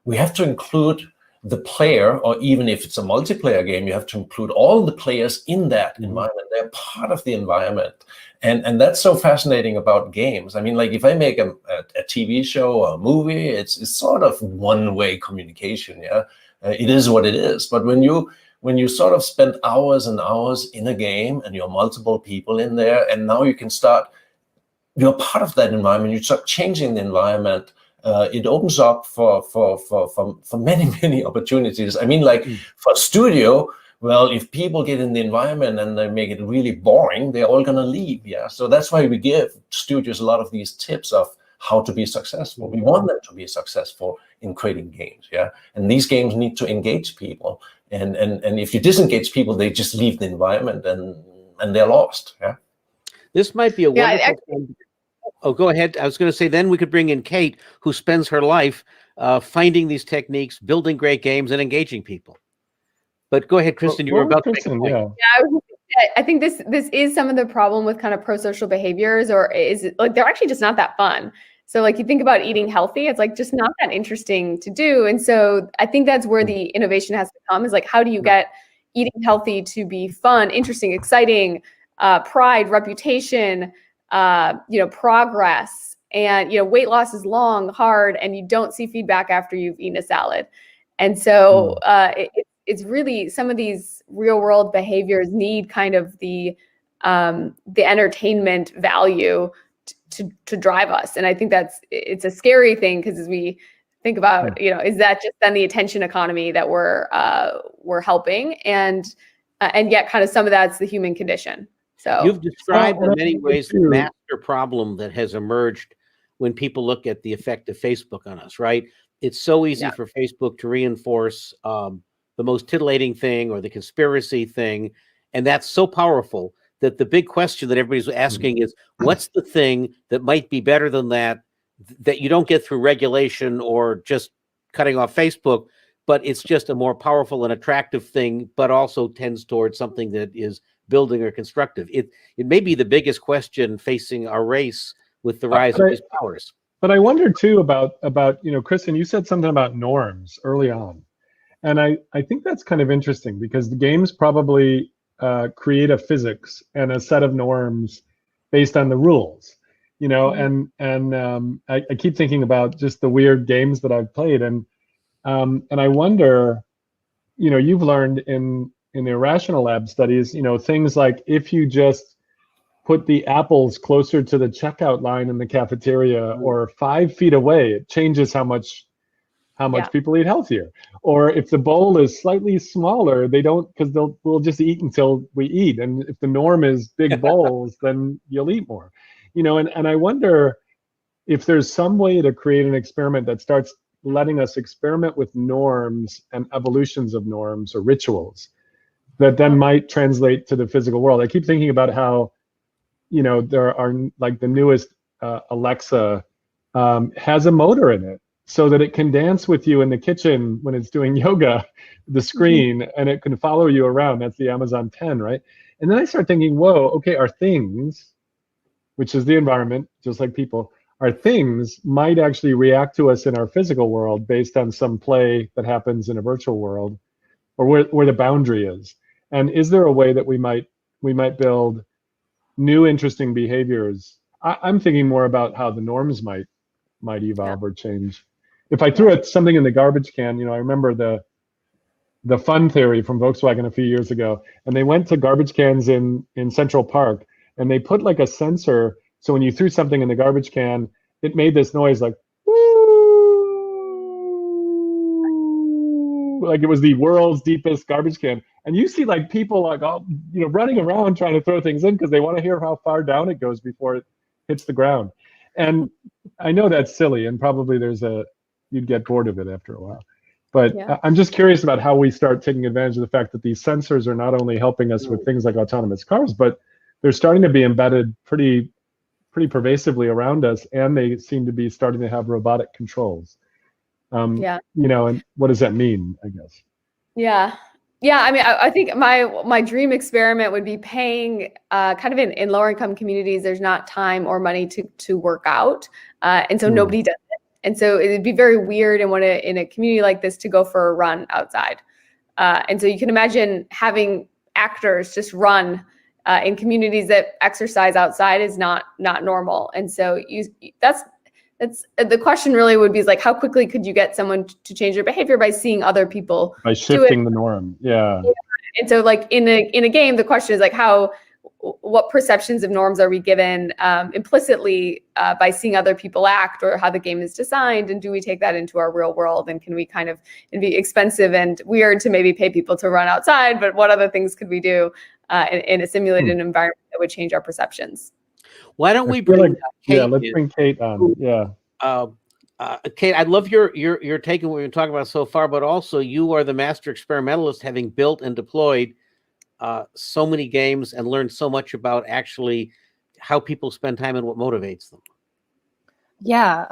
Speaker 3: we have to include the player, or even if it's a multiplayer game, you have to include all the players in that environment. They're part of the environment, and that's so fascinating about games. I mean, like if I make a TV show or a movie, it's sort of one-way communication. Yeah, it is what it is. But when you sort of spend hours and hours in a game and you're multiple people in there, and now you're part of that environment, you start changing the environment, it opens up for many, many opportunities. I mean, like for a studio, well, if people get in the environment and they make it really boring, they're all gonna leave, yeah? So that's why we give studios a lot of these tips of how to be successful. We want them to be successful in creating games, yeah? And these games need to engage people. And if you disengage people, they just leave the environment and they're lost. Yeah.
Speaker 1: This might be a wonderful thing. Oh, go ahead. I was going to say, then we could bring in Kate, who spends her life finding these techniques, building great games, and engaging people. But go ahead, Kristen. You were about to make a point.
Speaker 4: Yeah, I think this is some of the problem with kind of pro-social behaviors, or is it, like they're actually just not that fun. So like you think about eating healthy, it's like just not that interesting to do. And so I think that's where the innovation has to come, is like, how do you get eating healthy to be fun, interesting, exciting, pride, reputation, progress, and, weight loss is long, hard, and you don't see feedback after you've eaten a salad. And so it's really, some of these real world behaviors need kind of the entertainment value to drive us. And I think it's a scary thing, because as we think about, is that just then the attention economy that we're helping, and yet kind of some of that's the human condition. So
Speaker 1: you've described in many ways the master problem that has emerged when people look at the effect of Facebook on us, right? It's so easy for Facebook to reinforce the most titillating thing or the conspiracy thing. And that's so powerful that the big question that everybody's asking is, what's the thing that might be better than that you don't get through regulation or just cutting off Facebook, but it's just a more powerful and attractive thing, but also tends towards something that is building or constructive. It may be the biggest question facing our race with the rise of these powers.
Speaker 2: But I wonder too about Kristen, you said something about norms early on. And I think that's kind of interesting, because the games probably create a physics and a set of norms based on the rules, and I keep thinking about just the weird games that I've played, and I wonder, you've learned in the Irrational Lab studies, things like if you just put the apples closer to the checkout line in the cafeteria or 5 feet away, it changes how much how much
Speaker 4: Yeah.
Speaker 2: people eat healthier. Or if the bowl is slightly smaller, they don't, because we'll just eat until we eat. And if the norm is big bowls, then you'll eat more. And I wonder if there's some way to create an experiment that starts letting us experiment with norms and evolutions of norms or rituals that then might translate to the physical world. I keep thinking about how, there are like the newest Alexa has a motor in it so that it can dance with you in the kitchen when it's doing yoga, the screen, and it can follow you around. That's the Amazon 10, right? And then I start thinking, whoa, okay, our things, which is the environment, just like people, our things might actually react to us in our physical world based on some play that happens in a virtual world, or where the boundary is. And is there a way that we might build new interesting behaviors? I'm thinking more about how the norms might evolve or change. If I threw something in the garbage can, I remember the fun theory from Volkswagen a few years ago, and they went to garbage cans in Central Park, and they put like a sensor, so when you threw something in the garbage can, it made this noise like, woo, like it was the world's deepest garbage can. And you see like people like all, running around trying to throw things in because they want to hear how far down it goes before it hits the ground. And I know that's silly, and probably you'd get bored of it after a while. But I'm just curious about how we start taking advantage of the fact that these sensors are not only helping us with things like autonomous cars, but they're starting to be embedded pretty pervasively around us, and they seem to be starting to have robotic controls. And what does that mean, I guess?
Speaker 4: Yeah. I mean, I think my dream experiment would be paying kind of in lower income communities, there's not time or money to work out. And so nobody does it. And so it'd be very weird in a community like this to go for a run outside. And so you can imagine having actors just run in communities that exercise outside is not normal. And so that's the question really would be like, how quickly could you get someone to change their behavior by seeing other people
Speaker 2: by shifting the norm? Yeah.
Speaker 4: And so like in a game, the question is like what perceptions of norms are we given implicitly by seeing other people act, or how the game is designed, and do we take that into our real world, and can we it'd be expensive and weird to maybe pay people to run outside, but what other things could we do in a simulated environment that would change our perceptions?
Speaker 1: Why don't we bring Kate?
Speaker 2: Let's bring Kate on. Yeah.
Speaker 1: Kate, I'd love your take on what we've been talking about so far, but also you are the master experimentalist, having built and deployed so many games and learned so much about actually how people spend time and what motivates them.
Speaker 5: Yeah,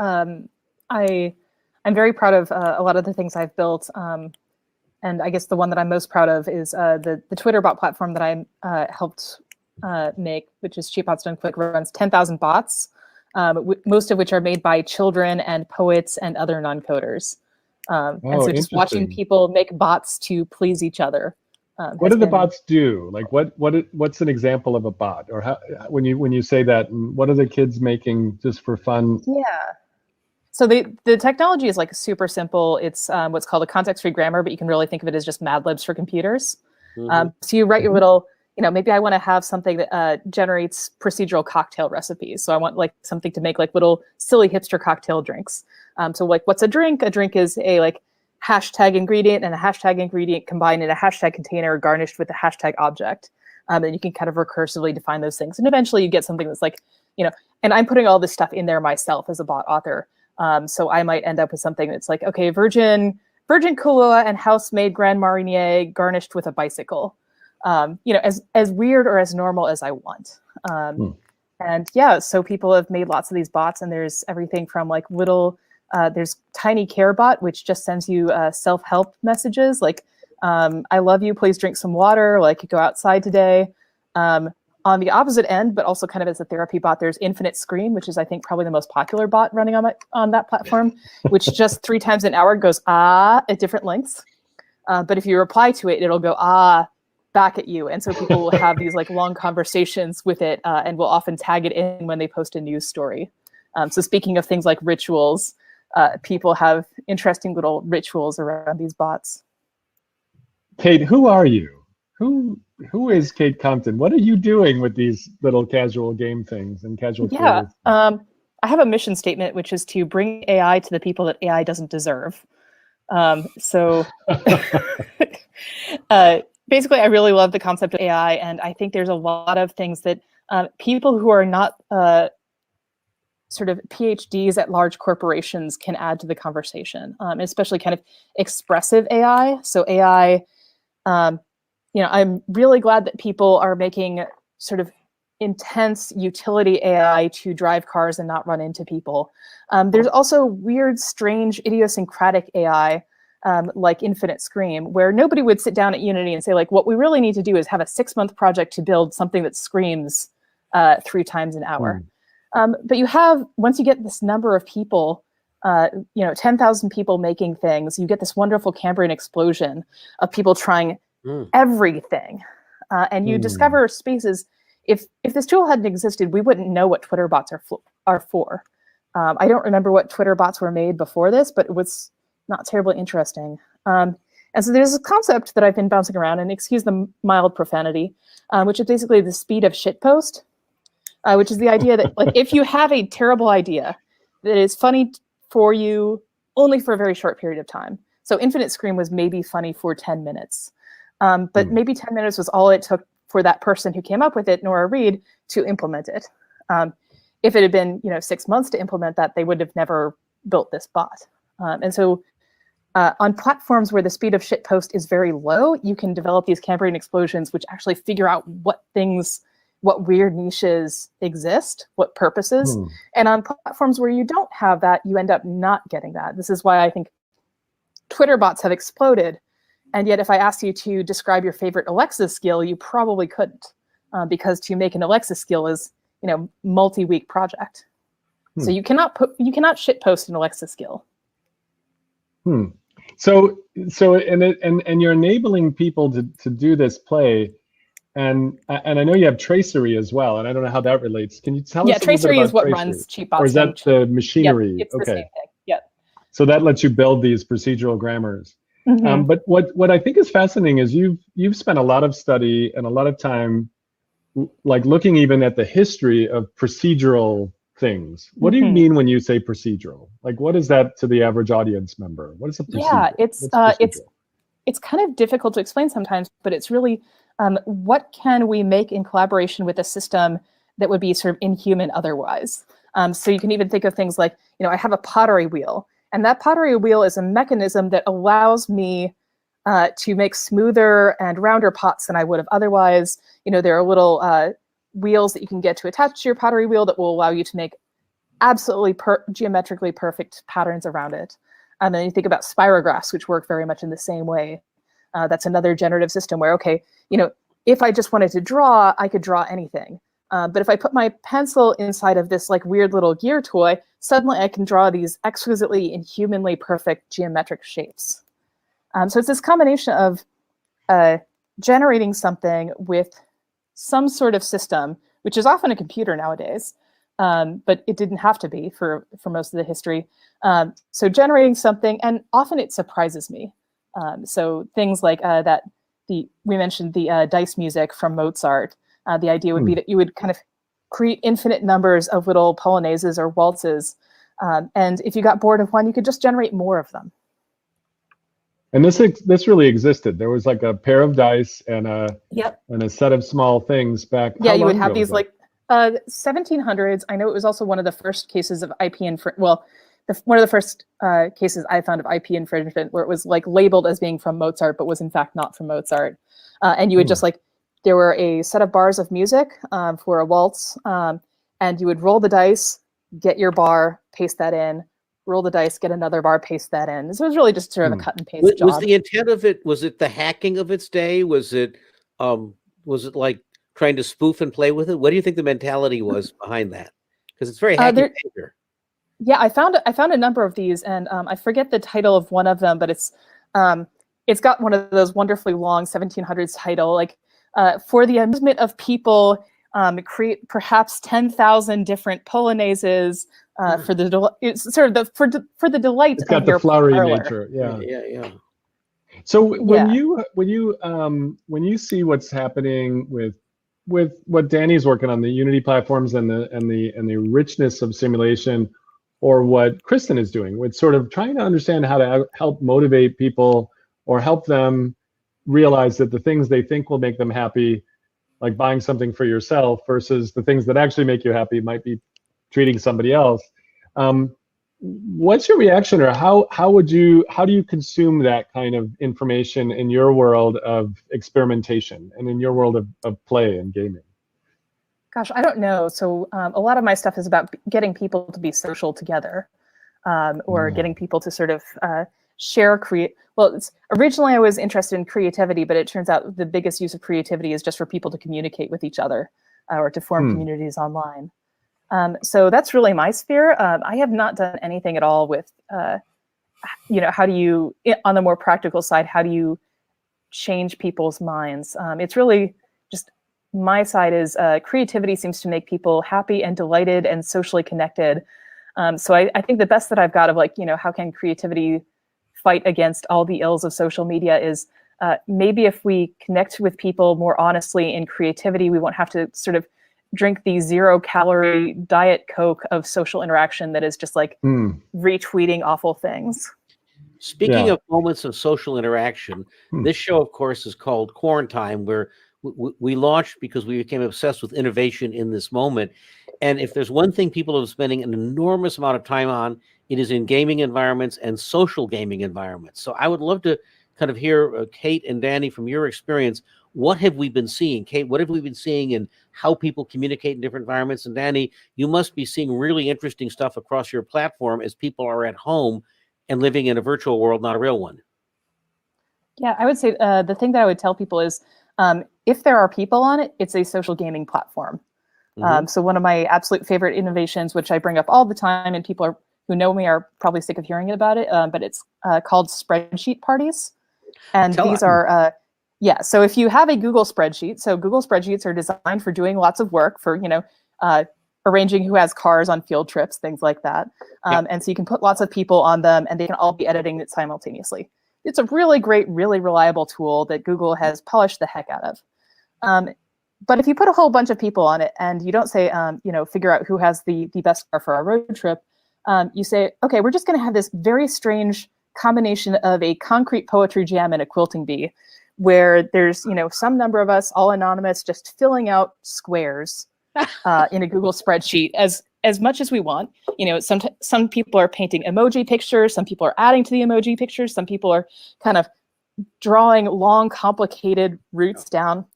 Speaker 5: I'm very proud of a lot of the things I've built. And I guess the one that I'm most proud of is the Twitter bot platform that I helped make, which is Cheap Bots Done Quick, runs 10,000 bots, most of which are made by children and poets and other non-coders. And so just watching people make bots to please each other.
Speaker 2: What do the bots do? Like what's an example of a bot? Or how, when you say that, what are the kids making just for fun?
Speaker 5: Yeah. So the technology is like super simple. It's what's called a context-free grammar, but you can really think of it as just Mad Libs for computers. So you write your little, maybe I want to have something that generates procedural cocktail recipes. So I want like something to make like little silly hipster cocktail drinks. So like, what's a drink? A drink is a like hashtag ingredient and a hashtag ingredient combined in a hashtag container garnished with a hashtag object. And you can kind of recursively define those things. And eventually you get something that's like, and I'm putting all this stuff in there myself as a bot author. So I might end up with something that's like, okay, virgin Kahlua and house-made Grand Marnier garnished with a bicycle. As weird or as normal as I want. And yeah, so people have made lots of these bots, and there's everything from like little, there's Tiny Care Bot, which just sends you self-help messages like, I love you, please drink some water, like go outside today. On the opposite end, but also kind of as a therapy bot, there's Infinite Screen, which is I think probably the most popular bot running on that platform, which just 3 times an hour goes at different lengths. But if you reply to it, it'll go back at you. And so people will have these like long conversations with it and will often tag it in when they post a news story. So speaking of things like rituals, people have interesting little rituals around these bots.
Speaker 2: Kate, who are you? Who is Kate Compton? What are you doing with these little casual game things and casual creators?
Speaker 5: I have a mission statement, which is to bring AI to the people that AI doesn't deserve. So basically, I really love the concept of AI, and I think there's a lot of things that people who are not sort of PhDs at large corporations can add to the conversation, especially kind of expressive AI. So AI, I'm really glad that people are making sort of intense utility AI to drive cars and not run into people. There's also weird, strange, idiosyncratic AI, like Infinite Scream, where nobody would sit down at Unity and say, like, what we really need to do is have a 6-month project to build something that screams 3 times an hour. But you have, once you get this number of people, 10,000 people making things, you get this wonderful Cambrian explosion of people trying everything. And you discover spaces. If this tool hadn't existed, we wouldn't know what Twitter bots are for. I don't remember what Twitter bots were made before this, but it was not terribly interesting. And so there's a concept that I've been bouncing around, and excuse the mild profanity, which is basically the speed of shitpost, which is the idea that, like, if you have a terrible idea that is funny for you only for a very short period of time. So Infinite Scream was maybe funny for 10 minutes, but maybe 10 minutes was all it took for that person who came up with it, Nora Reed, to implement it. If it had been 6 months to implement that, they would have never built this bot. And so on platforms where the speed of shitpost is very low, you can develop these Cambrian explosions, which actually figure out what weird niches exist, what purposes. And on platforms where you don't have that, you end up not getting that. This is why I think Twitter bots have exploded. And yet, if I asked you to describe your favorite Alexa skill, you probably couldn't, because to make an Alexa skill is, multi-week project. So you cannot shitpost an Alexa skill.
Speaker 2: So you're enabling people to do this play, and I know you have tracery as well, and I don't know how that relates. Can you tell us?
Speaker 5: Yeah,
Speaker 2: a little bit
Speaker 5: tracery
Speaker 2: about
Speaker 5: is what
Speaker 2: tracery?
Speaker 5: runs cheap bots.
Speaker 2: Or is that the machinery?
Speaker 5: Yep, it's the same thing. Yep.
Speaker 2: So that lets you build these procedural grammars. But what I think is fascinating is you've spent a lot of study and a lot of time, like, looking even at the history of procedural things. What do you mean when you say procedural? Like, what is that to the average audience member? What is a procedure?
Speaker 5: Yeah, it's kind of difficult to explain sometimes, but it's really what can we make in collaboration with a system that would be sort of inhuman otherwise. So you can even think of things like, I have a pottery wheel. And that pottery wheel is a mechanism that allows me to make smoother and rounder pots than I would have otherwise. There are little wheels that you can get to attach to your pottery wheel that will allow you to make absolutely geometrically perfect patterns around it. And then you think about spirographs, which work very much in the same way. That's another generative system where, okay, if I just wanted to draw, I could draw anything. But if I put my pencil inside of this like weird little gear toy, suddenly I can draw these exquisitely inhumanly perfect geometric shapes. So it's this combination of generating something with some sort of system, which is often a computer nowadays, but it didn't have to be for most of the history. So generating something, and often it surprises me. So things like we mentioned the dice music from Mozart. The idea would be that you would kind of create infinite numbers of little polonaises or waltzes. And if you got bored of one, you could just generate more of them.
Speaker 2: And this really existed. There was like a pair of dice and a set of small things back.
Speaker 5: Yeah, you would have these like 1700s. I know it was also one of the first cases of IP infringement. Well, one of the first cases I found of IP infringement where it was like labeled as being from Mozart, but was in fact not from Mozart. And you would just like, there were a set of bars of music for a waltz, and you would roll the dice, get your bar, paste that in, roll the dice, get another bar, paste that in. So it was really just sort of a cut and paste job.
Speaker 1: Was the intent of it, was it the hacking of its day? Was it like trying to spoof and play with it? What do you think the mentality was behind that? Because it's very hacky behavior.
Speaker 5: Yeah, I found a number of these, and I forget the title of one of them, but it's got one of those wonderfully long 1700s title, like for the amusement of people, create perhaps 10,000 different polonaises for the it's sort of for the delight
Speaker 2: it's got
Speaker 5: of
Speaker 2: the
Speaker 5: your
Speaker 2: flowery
Speaker 5: parlor.
Speaker 2: nature. Yeah. So when you see what's happening with what Danny's working on, the Unity platforms and the richness of simulation, or what Kristen is doing, with sort of trying to understand how to help motivate people or help them realize that the things they think will make them happy, like buying something for yourself, versus the things that actually make you happy might be treating somebody else. What's your reaction, or how do you consume that kind of information in your world of experimentation and in your world of play and gaming?
Speaker 5: Gosh, I don't know. So a lot of my stuff is about getting people to be social together, or getting people to sort of share, create. Well, originally I was interested in creativity, but it turns out the biggest use of creativity is just for people to communicate with each other, or to form communities online. So that's really my sphere. I have not done anything at all with, how do you, on the more practical side, how do you change people's minds? It's really just, my side is creativity seems to make people happy and delighted and socially connected. So I think the best that I've got of how can creativity fight against all the ills of social media is maybe if we connect with people more honestly in creativity, we won't have to sort of drink the 0-calorie Diet Coke of social interaction that is just retweeting awful things.
Speaker 1: Speaking of moments of social interaction, this show, of course, is called Quarantine, where we launched because we became obsessed with innovation in this moment. And if there's one thing people have been spending an enormous amount of time on, it is in gaming environments and social gaming environments. So I would love to kind of hear, Kate and Danny, from your experience, what have we been seeing? Kate, what have we been seeing in how people communicate in different environments? And Danny, you must be seeing really interesting stuff across your platform as people are at home and living in a virtual world, not a real one.
Speaker 5: Yeah, I would say the thing that I would tell people is if there are people on it, it's a social gaming platform. So one of my absolute favorite innovations, which I bring up all the time, and people who know me are probably sick of hearing about it, but it's called spreadsheet parties. And these are, so if you have a Google spreadsheet, so Google spreadsheets are designed for doing lots of work, for, arranging who has cars on field trips, things like that. And so you can put lots of people on them and they can all be editing it simultaneously. It's a really great, really reliable tool that Google has polished the heck out of. But if you put a whole bunch of people on it and you don't say, figure out who has the best car for our road trip, you say, okay, we're just going to have this very strange combination of a concrete poetry jam and a quilting bee, where there's, some number of us, all anonymous, just filling out squares in a Google spreadsheet as much as we want. Some people are painting emoji pictures, some people are adding to the emoji pictures, some people are kind of drawing long, complicated routes down.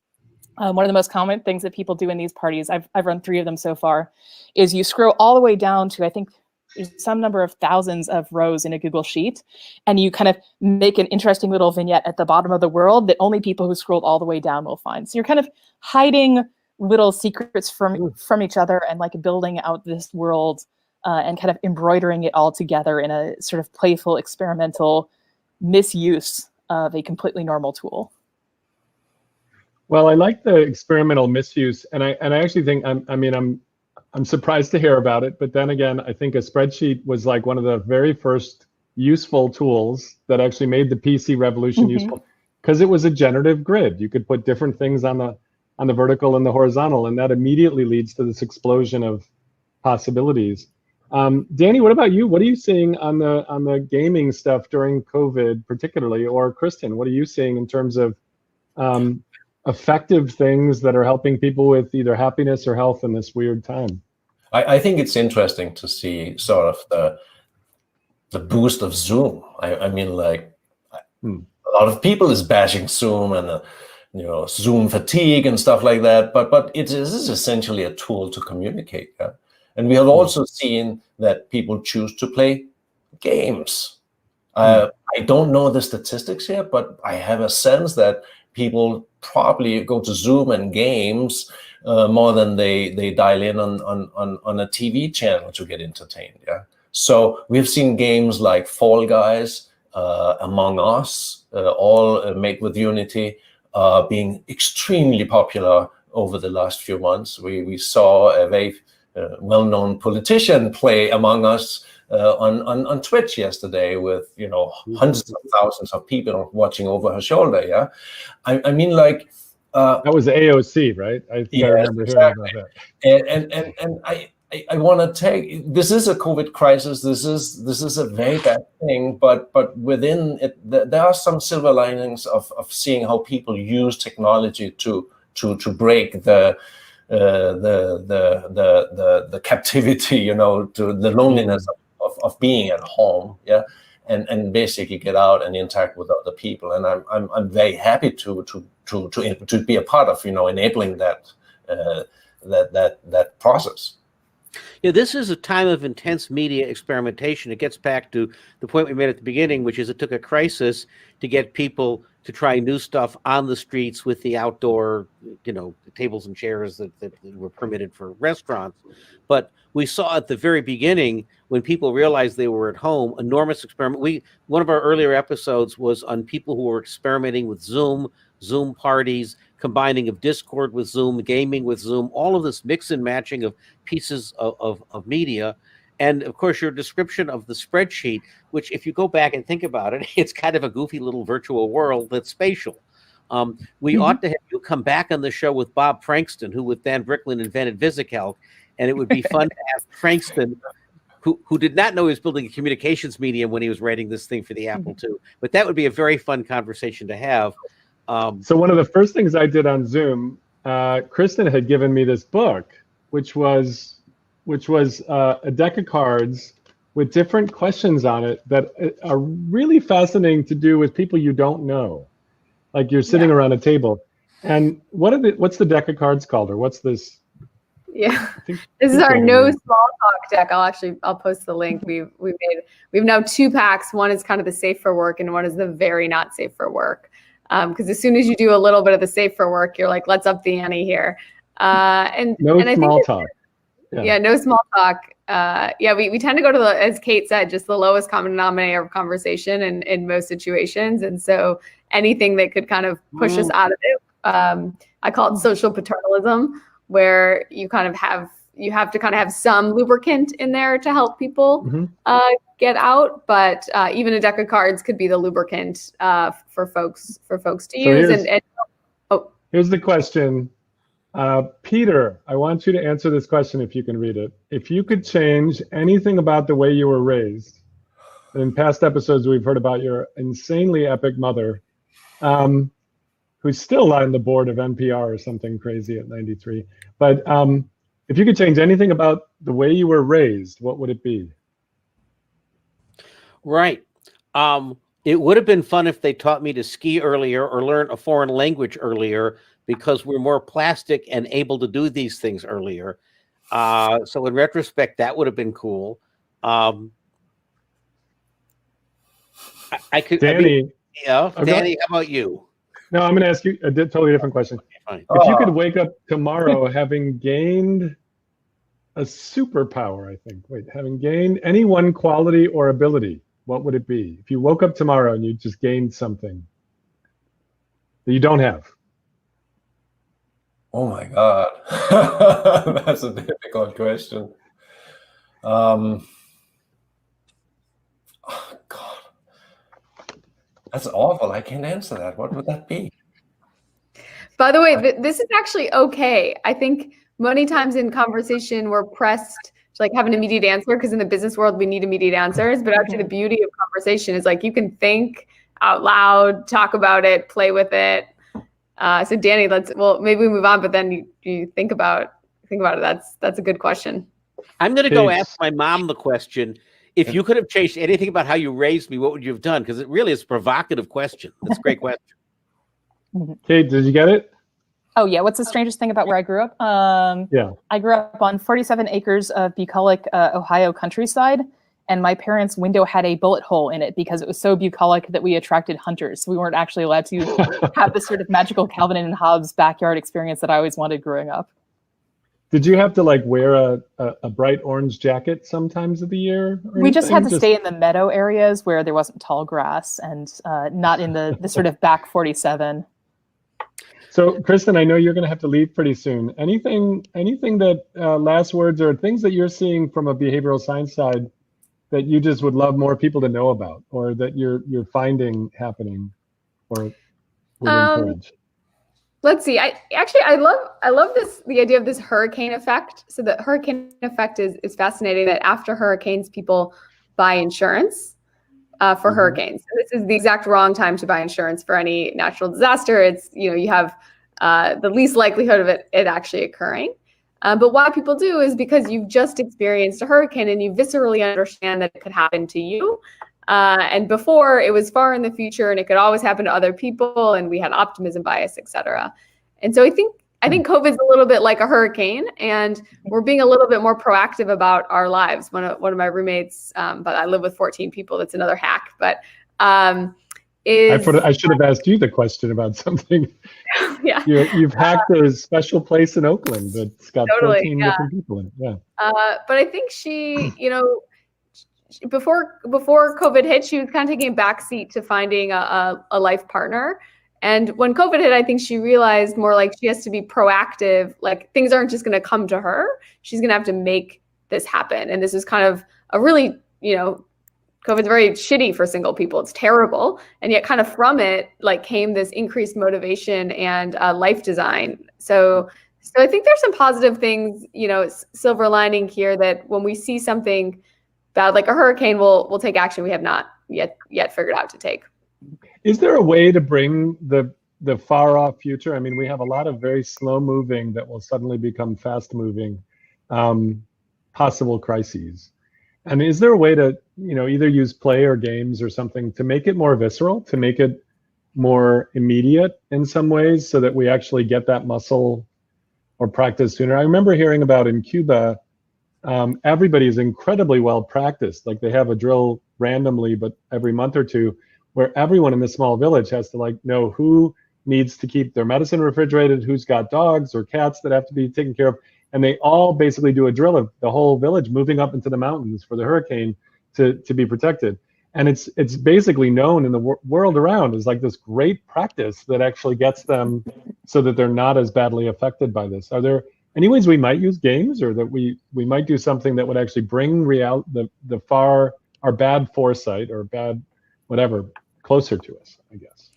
Speaker 5: One of the most common things that people do in these parties, I've run 3 of them so far, is you scroll all the way down to, I think, there's some number of thousands of rows in a Google Sheet, and you kind of make an interesting little vignette at the bottom of the world that only people who scrolled all the way down will find. So you're kind of hiding little secrets from each other and building out this world and kind of embroidering it all together in a sort of playful, experimental misuse of a completely normal tool.
Speaker 2: Well, I like the experimental misuse, and I actually think I'm surprised to hear about it, but then again, I think a spreadsheet was one of the very first useful tools that actually made the PC revolution useful, because it was a generative grid. You could put different things on the vertical and the horizontal, and that immediately leads to this explosion of possibilities. Danny, what about you? What are you seeing on the gaming stuff during COVID, particularly? Or Kristen, what are you seeing in terms of effective things that are helping people with either happiness or health in this weird time?
Speaker 3: I think it's interesting to see sort of the boost of Zoom. I mean, a lot of people is bashing Zoom and Zoom fatigue and stuff like that. But it is essentially a tool to communicate. Yeah? And we have also seen that people choose to play games. I don't know the statistics here, but I have a sense that people probably go to Zoom and games more than they dial in on a TV channel to get entertained. Yeah. So we've seen games like Fall Guys, Among Us, all made with Unity, being extremely popular over the last few months. We saw a very well-known politician play Among Us on Twitch yesterday with hundreds of thousands of people watching over her shoulder. Yeah, I mean that
Speaker 2: was AOC, right? I think I remember hearing about that.
Speaker 3: And I I want to take, this is a COVID crisis. This is a very bad thing, but within it, there are some silver linings of seeing how people use technology to break the captivity, you know, to the loneliness of being at home, yeah, and basically get out and interact with other people. And I'm very happy to be a part of, you know, enabling that that process.
Speaker 1: Yeah, this is a time of intense media experimentation. It gets back to the point we made at the beginning, which is it took a crisis to get people to try new stuff on the streets with the outdoor, you know, tables and chairs that were permitted for restaurants. But we saw at the very beginning, when people realized they were at home, enormous experiment. One of our earlier episodes was on people who were experimenting with Zoom parties, combining of Discord with Zoom, gaming with Zoom, all of this mix and matching of pieces of media. And of course, your description of the spreadsheet, which if you go back and think about it, it's kind of a goofy little virtual world that's spatial. We ought to have you come back on the show with Bob Frankston, who with Dan Bricklin invented VisiCalc, and it would be fun to have Frankston, who did not know he was building a communications medium when he was writing this thing for the Apple II. But that would be a very fun conversation to have.
Speaker 2: So one of the first things I did on Zoom, Kristen had given me this book, which was a deck of cards with different questions on it that are really fascinating to do with people you don't know. Like you're sitting around a table. And what's the deck of cards called, or what's this?
Speaker 4: Yeah, this is our no small talk deck. I'll post the link. We've now 2 packs. One is kind of the safe for work, and one is the very not safe for work. Because as soon as you do a little bit of the safe for work, you're like, let's up the ante here. And
Speaker 2: no
Speaker 4: and
Speaker 2: small talk.
Speaker 4: Yeah, no small talk. We tend to go to as Kate said, just the lowest common denominator of conversation in most situations. And so anything that could kind of push us out of it, I call it social paternalism, where you have to kind of have some lubricant in there to help people get out. But even a deck of cards could be the lubricant for folks to use.
Speaker 2: Here's the question. Peter, I want you to answer this question if you can read it. If you could change anything about the way you were raised, in past episodes we've heard about your insanely epic mother, who's still on the board of NPR or something crazy at 93. But if you could change anything about the way you were raised, what would it be?
Speaker 1: Right. It would have been fun if they taught me to ski earlier or learn a foreign language earlier, because we're more plastic and able to do these things earlier. So in retrospect, that would have been cool. I could,
Speaker 2: Danny.
Speaker 1: Danny, how about you?
Speaker 2: No, I'm going to ask you a totally different question.
Speaker 1: Fine.
Speaker 2: If you could wake up tomorrow having gained a superpower, having gained any one quality or ability, what would it be? If you woke up tomorrow and you just gained something that you don't have.
Speaker 3: Oh my God, that's a difficult question. Oh God, that's awful. I can't answer that. What would that be?
Speaker 4: By the way, this is actually okay. I think many times in conversation we're pressed to like have an immediate answer, because in the business world we need immediate answers. But actually, the beauty of conversation is like you can think out loud, talk about it, play with it. So Danny, maybe we move on, but then you think about it. That's a good question.
Speaker 1: I'm going to go ask my mom the question. If you could have changed anything about how you raised me, what would you have done? Because it really is a provocative question. It's a great question.
Speaker 2: Kate, did you get it?
Speaker 5: Oh yeah. What's the strangest thing about where I grew up? I grew up on 47 acres of bucolic Ohio countryside. And my parents' window had a bullet hole in it because it was so bucolic that we attracted hunters. So we weren't actually allowed to have this sort of magical Calvin and Hobbes backyard experience that I always wanted growing up.
Speaker 2: Did you have to like wear a bright orange jacket sometimes of the year?
Speaker 5: We just had to stay in the meadow areas where there wasn't tall grass, and not in the sort of back 47.
Speaker 2: So Kristen, I know you're going to have to leave pretty soon. Anything that last words or things that you're seeing from a behavioral science side that you just would love more people to know about, or that you're finding happening, or would encourage?
Speaker 4: let's see. I love the idea of this hurricane effect. So the hurricane effect is fascinating, that after hurricanes, people buy insurance for hurricanes. And this is the exact wrong time to buy insurance for any natural disaster. It's, you have the least likelihood of it actually occurring. But why people do is because you've just experienced a hurricane and you viscerally understand that it could happen to you. And before, it was far in the future and it could always happen to other people, and we had optimism bias, et cetera. And so I think COVID's a little bit like a hurricane, and we're being a little bit more proactive about our lives. One of my roommates, but I live with 14 people. That's another hack. But
Speaker 2: I should have asked you the question about something.
Speaker 4: Yeah.
Speaker 2: You've hacked a special place in Oakland that's got
Speaker 4: Totally,
Speaker 2: 14 different people in it. Yeah.
Speaker 4: But I think she, before COVID hit, she was kind of taking a backseat to finding a life partner. And when COVID hit, I think she realized more like she has to be proactive. Like, things aren't just going to come to her. She's going to have to make this happen. And this is kind of a really, COVID's very shitty for single people. It's terrible. And yet kind of from it, like, came this increased motivation and life design. So I think there's some positive things, silver lining here, that when we see something bad, like a hurricane, we'll take action we have not yet figured out to take.
Speaker 2: Is there a way to bring the far off future? I mean, we have a lot of very slow moving that will suddenly become fast moving possible crises. And is there a way to, either use play or games or something to make it more visceral, to make it more immediate in some ways, so that we actually get that muscle or practice sooner? I remember hearing about in Cuba, everybody is incredibly well practiced. Like, they have a drill randomly, but every month or two, where everyone in the small village has to know who needs to keep their medicine refrigerated, who's got dogs or cats that have to be taken care of. And they all basically do a drill of the whole village moving up into the mountains for the hurricane to be protected. And it's basically known in the world around as like this great practice that actually gets them so that they're not as badly affected by this. Are there any ways we might use games, or that we might do something that would actually bring our bad foresight or bad whatever closer to us, I guess?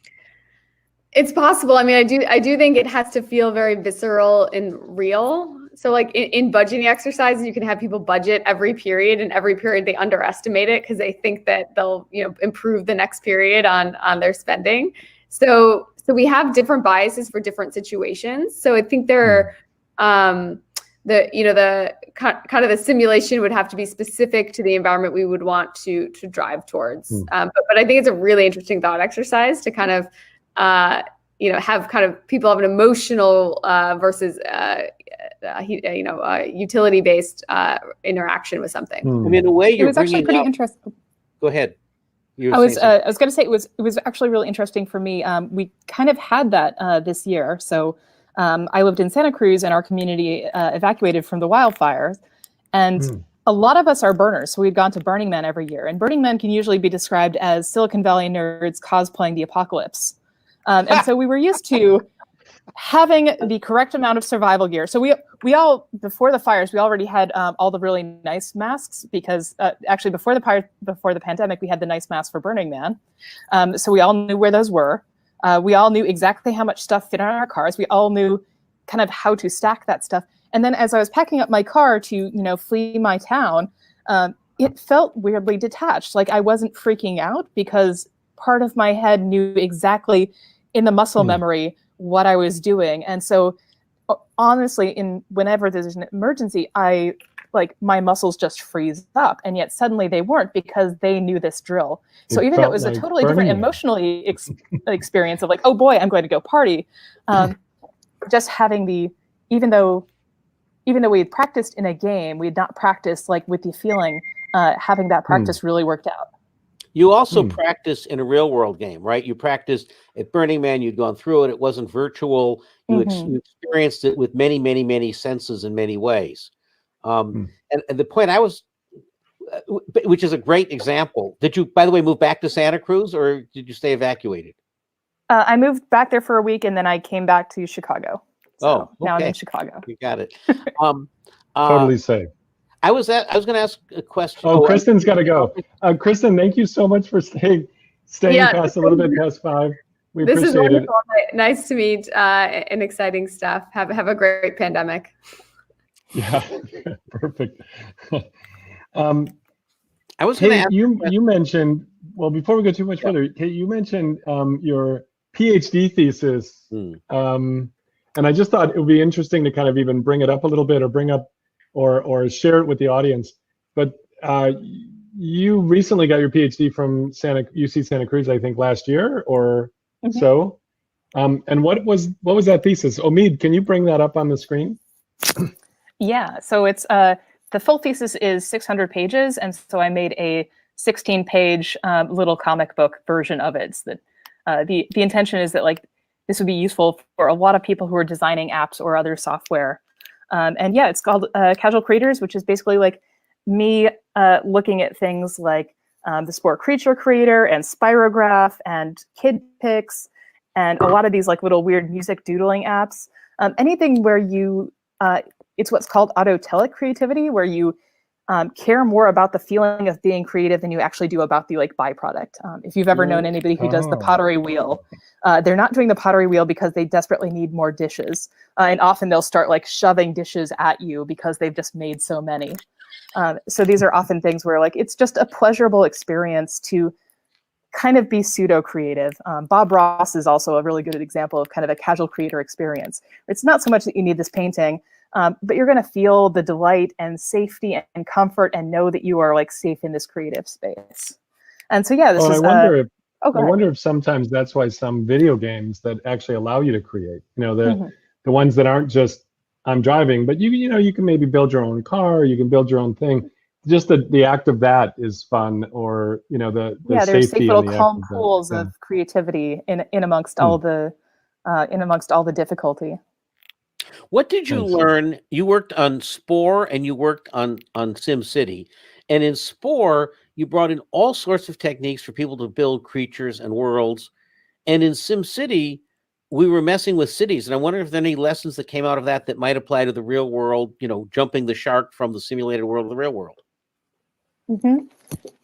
Speaker 4: It's possible. I mean, I do think it has to feel very visceral and real. So like in budgeting exercises, you can have people budget every period, and every period they underestimate it because they think that they'll, improve the next period on their spending. So we have different biases for different situations. So I think there are, the kind of the simulation would have to be specific to the environment we would want to drive towards. But I think it's a really interesting thought exercise to kind of, have kind of people have an emotional versus utility-based interaction with something.
Speaker 1: I mean, in a way,
Speaker 5: It was actually pretty interesting.
Speaker 1: Go ahead.
Speaker 5: I was going to say it was actually really interesting for me. We kind of had that this year. So I lived in Santa Cruz, and our community evacuated from the wildfires, and a lot of us are burners. So we've gone to Burning Man every year, and Burning Man can usually be described as Silicon Valley nerds cosplaying the apocalypse. And so we were used to having the correct amount of survival gear. So we all, before the fires, we already had all the really nice masks, because actually before the pandemic, we had the nice masks for Burning Man. So we all knew where those were. We all knew exactly how much stuff fit on our cars. We all knew kind of how to stack that stuff. And then as I was packing up my car to, flee my town, it felt weirdly detached. Like, I wasn't freaking out because part of my head knew exactly in the muscle memory what I was doing. And so honestly, whenever there's an emergency, my muscles just freeze up, and yet suddenly they weren't, because they knew this drill. So even though it was a totally different emotionally experience of like, oh boy, I'm going to go party, just having even though we had practiced in a game, we had not practiced like with the feeling, having that practice really worked out.
Speaker 1: You also practice in a real world game, right? You practiced at Burning Man, you'd gone through it. It wasn't virtual. You experienced it with many, many, many senses in many ways. And the point I was, which is a great example. Did you, by the way, move back to Santa Cruz, or did you stay evacuated?
Speaker 5: I moved back there for a week, and then I came back to Chicago. So now I'm in Chicago.
Speaker 1: You got it.
Speaker 2: Totally safe.
Speaker 1: I was going to ask a question.
Speaker 2: Oh, Kristen's got to go. Kristen, thank you so much for staying past a little bit past 5. We
Speaker 4: This is
Speaker 2: appreciate it.
Speaker 4: wonderful. Nice to meet and exciting stuff. Have a great pandemic.
Speaker 2: Yeah, perfect.
Speaker 1: I was going to
Speaker 2: Kate,
Speaker 1: ask.
Speaker 2: you mentioned, well, before we go too much further, Kate, you mentioned your PhD thesis. And I just thought it would be interesting to kind of even bring it up a little bit, or bring up or share it with the audience. But you recently got your PhD from UC Santa Cruz, I think last year or so. And what was that thesis? Omid, can you bring that up on the screen?
Speaker 5: Yeah, so it's the full thesis is 600 pages, and so I made a 16-page little comic book version of it. So that the intention is that like this would be useful for a lot of people who are designing apps or other software. And yeah, it's called Casual Creators, which is basically like me looking at things like the Sport Creature Creator and Spirograph and KidPix and a lot of these like little weird music doodling apps. Anything where you, it's what's called autotelic creativity, where you care more about the feeling of being creative than you actually do about the like byproduct. If you've ever known anybody who does the pottery wheel, they're not doing the pottery wheel because they desperately need more dishes. And often they'll start like shoving dishes at you because they've just made so many. So these are often things where like it's just a pleasurable experience to kind of be pseudo-creative. Bob Ross is also a really good example of kind of a casual creator experience. It's not so much that you need this painting, but you're going to feel the delight and safety and comfort and know that you are like safe in this creative space. And so, yeah, this is.
Speaker 2: I wonder if sometimes that's why some video games that actually allow you to create, you know, the ones that aren't just I'm driving, but you know, you can maybe build your own car, you can build your own thing. Just the act of that is fun, or you know, the
Speaker 5: there's
Speaker 2: safety
Speaker 5: safe little
Speaker 2: and the
Speaker 5: calm pools of creativity in amongst all the difficulty.
Speaker 1: What did you learn? You worked on Spore and you worked on SimCity. And in Spore, you brought in all sorts of techniques for people to build creatures and worlds. And in SimCity, we were messing with cities. And I wonder if there are any lessons that came out of that that might apply to the real world, you know, jumping the shark from the simulated world to the real world.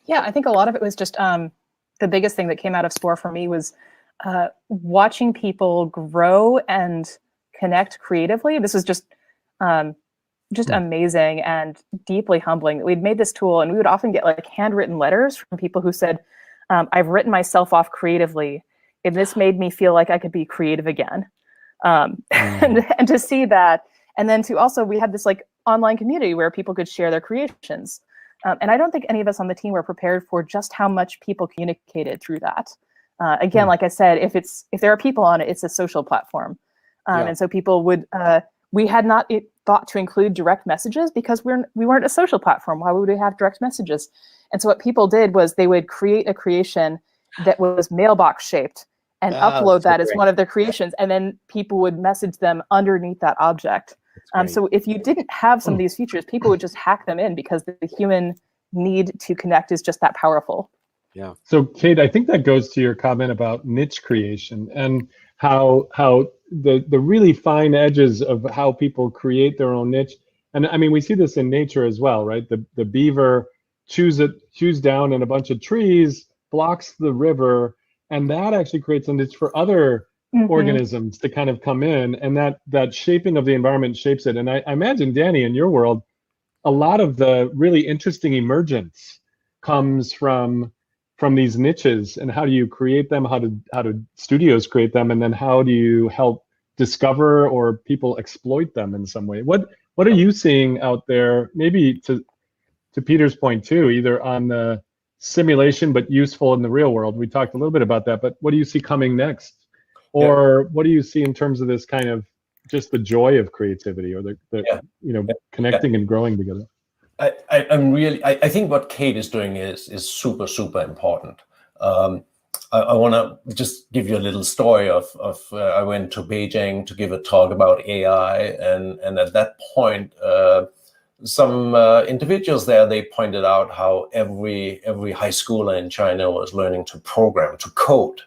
Speaker 5: Yeah, I think a lot of it was just the biggest thing that came out of Spore for me was watching people grow and connect creatively. This was just amazing and deeply humbling that we'd made this tool, and we would often get like handwritten letters from people who said, I've written myself off creatively, and this made me feel like I could be creative again. And to see that, and then to also, we had this like online community where people could share their creations. And I don't think any of us on the team were prepared for just how much people communicated through that. Again, like I said, if there are people on it, it's a social platform. And so people would, we had not thought to include direct messages because we weren't a social platform. Why would we have direct messages? And so what people did was they would create a creation that was mailbox shaped and upload that as one of their creations. And then people would message them underneath that object. So if you didn't have some of these features, people would just hack them in because the human need to connect is just that powerful.
Speaker 2: Yeah. So Kate, I think that goes to your comment about niche creation and how the really fine edges of how people create their own niche. And I mean, we see this in nature as well, right? The beaver chews down in a bunch of trees, blocks the river, and that actually creates a niche for other organisms to kind of come in, and that shaping of the environment shapes it. And I imagine, Danny, in your world, a lot of the really interesting emergence comes from these niches, and how do you create them? How do studios create them? And then how do you help discover or people exploit them in some way? What are you seeing out there? Maybe to Peter's point too, either on the simulation but useful in the real world. We talked a little bit about that, but what do you see coming next? Or what do you see in terms of this kind of just the joy of creativity, or the you know, connecting and growing together?
Speaker 3: I think what Kate is doing is super, super important. I want to just give you a little story of I went to Beijing to give a talk about AI, and at that point, some individuals there, they pointed out how every high schooler in China was learning to program, to code,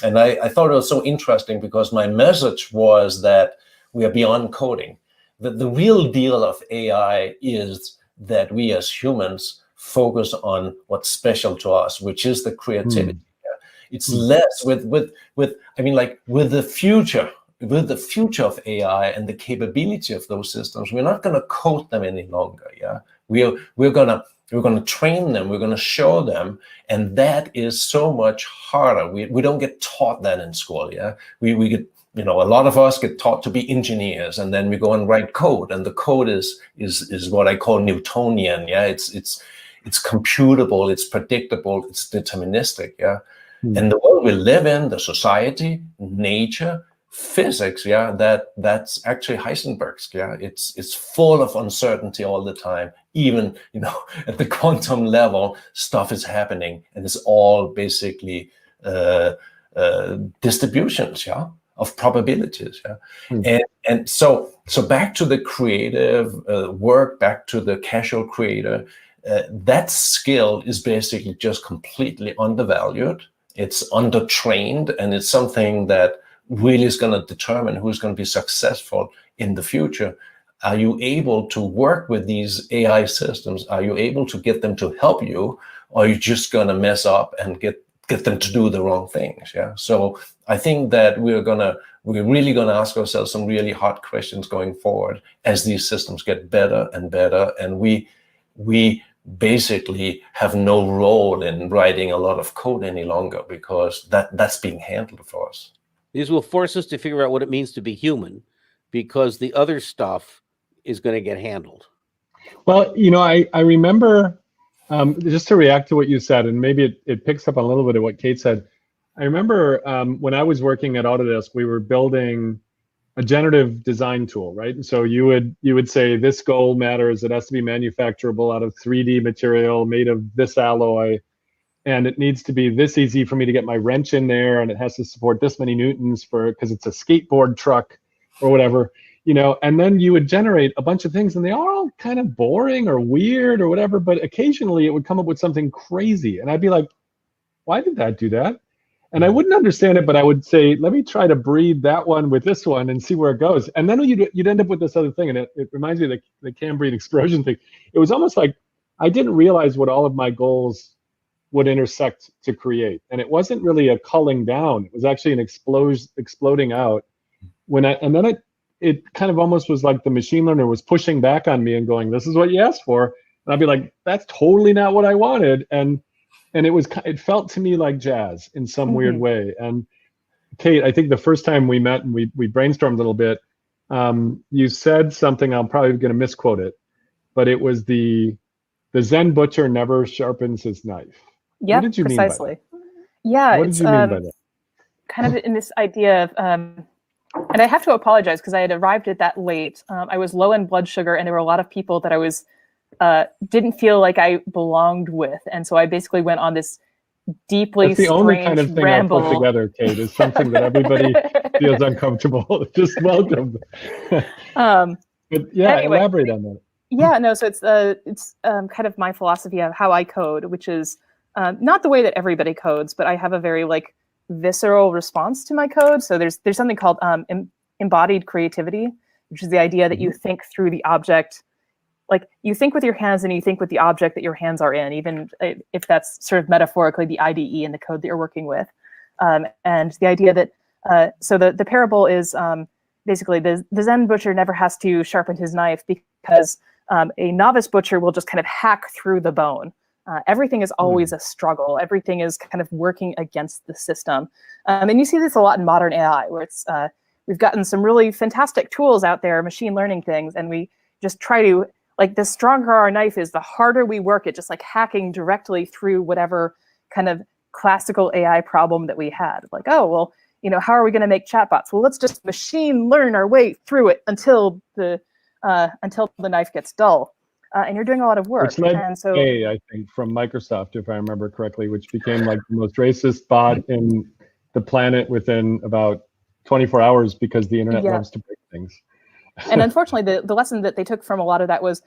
Speaker 3: And I thought it was so interesting because my message was that we are beyond coding. The real deal of AI is that we as humans focus on what's special to us, which is the creativity. It's less with I mean, like with the future of AI and the capability of those systems, we're not going to code them any longer. Yeah, we're gonna train them, we're gonna show them, and that is so much harder. We don't get taught that in school. Yeah, we get, a lot of us get taught to be engineers, and then we go and write code, and the code is what I call Newtonian. Yeah, it's computable, it's predictable, it's deterministic. Yeah, and the world we live in, the society, nature, physics, yeah, that's actually Heisenberg's. Yeah, it's full of uncertainty all the time. Even at the quantum level, stuff is happening, and it's all basically distributions, yeah, of probabilities. Yeah, and so back to the creative work, back to the casual creator. That skill is basically just completely undervalued. It's undertrained, and it's something that really is going to determine who's going to be successful in the future. Are you able to work with these AI systems? Are you able to get them to help you, or are you just going to mess up and get them to do the wrong things? Yeah. So I think that we're really going to ask ourselves some really hard questions going forward as these systems get better and better, and we basically have no role in writing a lot of code any longer, because that's being handled for us.
Speaker 1: These will force us to figure out what it means to be human, because the other stuff is going to get handled.
Speaker 2: Well, I remember, just to react to what you said, and maybe it picks up on a little bit of what Kate said. I remember when I was working at Autodesk, we were building a generative design tool, right? And so you would say, this gold matters, it has to be manufacturable out of 3D material made of this alloy, and it needs to be this easy for me to get my wrench in there, and it has to support this many newtons because it's a skateboard truck or whatever, and then you would generate a bunch of things, and they are all kind of boring or weird or whatever, but occasionally it would come up with something crazy, and I'd be like, why did that do that? And I wouldn't understand it, but I would say, let me try to breed that one with this one and see where it goes. And then you'd end up with this other thing, and it reminds me of the Cambrian explosion thing. It was almost like I didn't realize what all of my goals would intersect to create. And it wasn't really a culling down. It was actually an exploding out. It kind of almost was like the machine learner was pushing back on me and going, this is what you asked for. And I'd be like, that's totally not what I wanted. And it felt to me like jazz in some weird way. And Kate, I think the first time we met and we brainstormed a little bit, you said something, I'm probably going to misquote it, but it was the Zen butcher never sharpens his knife.
Speaker 5: Yeah,
Speaker 2: what did you
Speaker 5: precisely.
Speaker 2: mean by that?
Speaker 5: Yeah,
Speaker 2: what did you mean by that?
Speaker 5: Kind of in this idea of, and I have to apologize because I had arrived at that late. I was low in blood sugar, and there were a lot of people that I was didn't feel like I belonged with, and so I basically went on this deeply
Speaker 2: That's the only kind of thing
Speaker 5: ramble.
Speaker 2: I put together, Kate, is something that everybody feels uncomfortable. Just welcome. But yeah,
Speaker 5: anyway,
Speaker 2: elaborate on that.
Speaker 5: Yeah, no. So it's kind of my philosophy of how I code, which is not the way that everybody codes, but I have a very visceral response to my code. So there's something called embodied creativity, which is the idea that you think through the object. Like you think with your hands and you think with the object that your hands are in, even if that's sort of metaphorically the IDE in the code that you're working with. And the idea that, so the parable is basically the Zen butcher never has to sharpen his knife because a novice butcher will just kind of hack through the bone. Everything is always a struggle. Everything is kind of working against the system. And you see this a lot in modern AI, where it's we've gotten some really fantastic tools out there, machine learning things, and we just try to, the stronger our knife is, the harder we work at just hacking directly through whatever kind of classical AI problem that we had. Oh, well, how are we going to make chatbots? Well, let's just machine learn our way through it until the knife gets dull. And you're doing a lot of work.
Speaker 2: Which led
Speaker 5: and so,
Speaker 2: I think, from Microsoft, if I remember correctly, which became the most racist bot in the planet within about 24 hours because the internet loves to break things.
Speaker 5: And unfortunately, the lesson that they took from a lot of that was,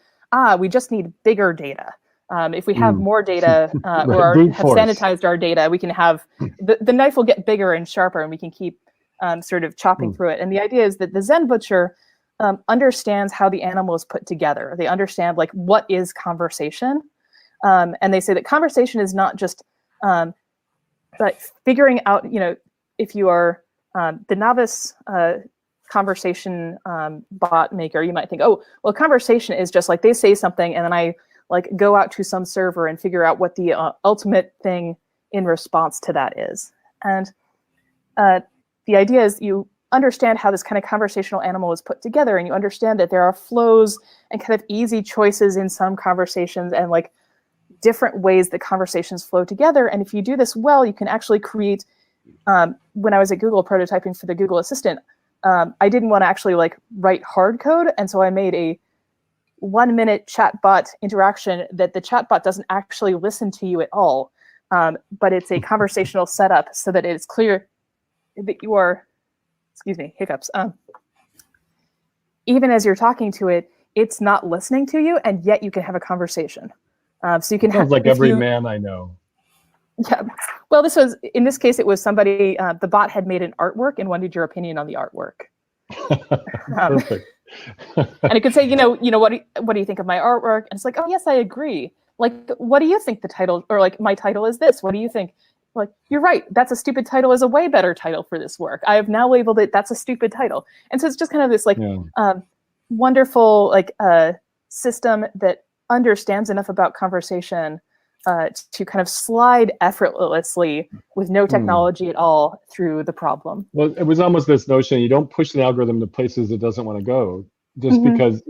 Speaker 5: we just need bigger data. If we have more data or have sanitized our data, we can have, the knife will get bigger and sharper, and we can keep sort of chopping through it. And the idea is that the Zen butcher understands how the animal is put together. They understand what is conversation. And they say that conversation is not just but figuring out, if you are the novice conversation bot maker, you might think, oh, well, conversation is just like they say something and then I like go out to some server and figure out what the ultimate thing in response to that is. And the idea is you understand how this kind of conversational animal is put together, and you understand that there are flows and kind of easy choices in some conversations and like different ways that conversations flow together. And if you do this well, you can actually create, when I was at Google prototyping for the Google Assistant, I didn't want to actually like write hard code. And so I made a 1-minute chatbot interaction that the chatbot doesn't actually listen to you at all. But it's a conversational setup so that it's clear that you are, excuse me, hiccups. Even as you're talking to it, it's not listening to you, and yet you can have a conversation. So you can have
Speaker 2: like every man I know.
Speaker 5: Yeah. Well, in this case, it was somebody, the bot had made an artwork and wanted your opinion on the artwork.
Speaker 2: Perfect.
Speaker 5: And it could say, what do you think of my artwork? And it's like, oh, yes, I agree. Like, what do you think the title, or like, my title is this. What do you think? Like, you're right. That's a stupid title is a way better title for this work. I have now labeled it, that's a stupid title. And so it's just kind of this like wonderful like system that understands enough about conversation to kind of slide effortlessly with no technology at all through the problem.
Speaker 2: Well, it was almost this notion, you don't push the algorithm to places it doesn't want to go, just because,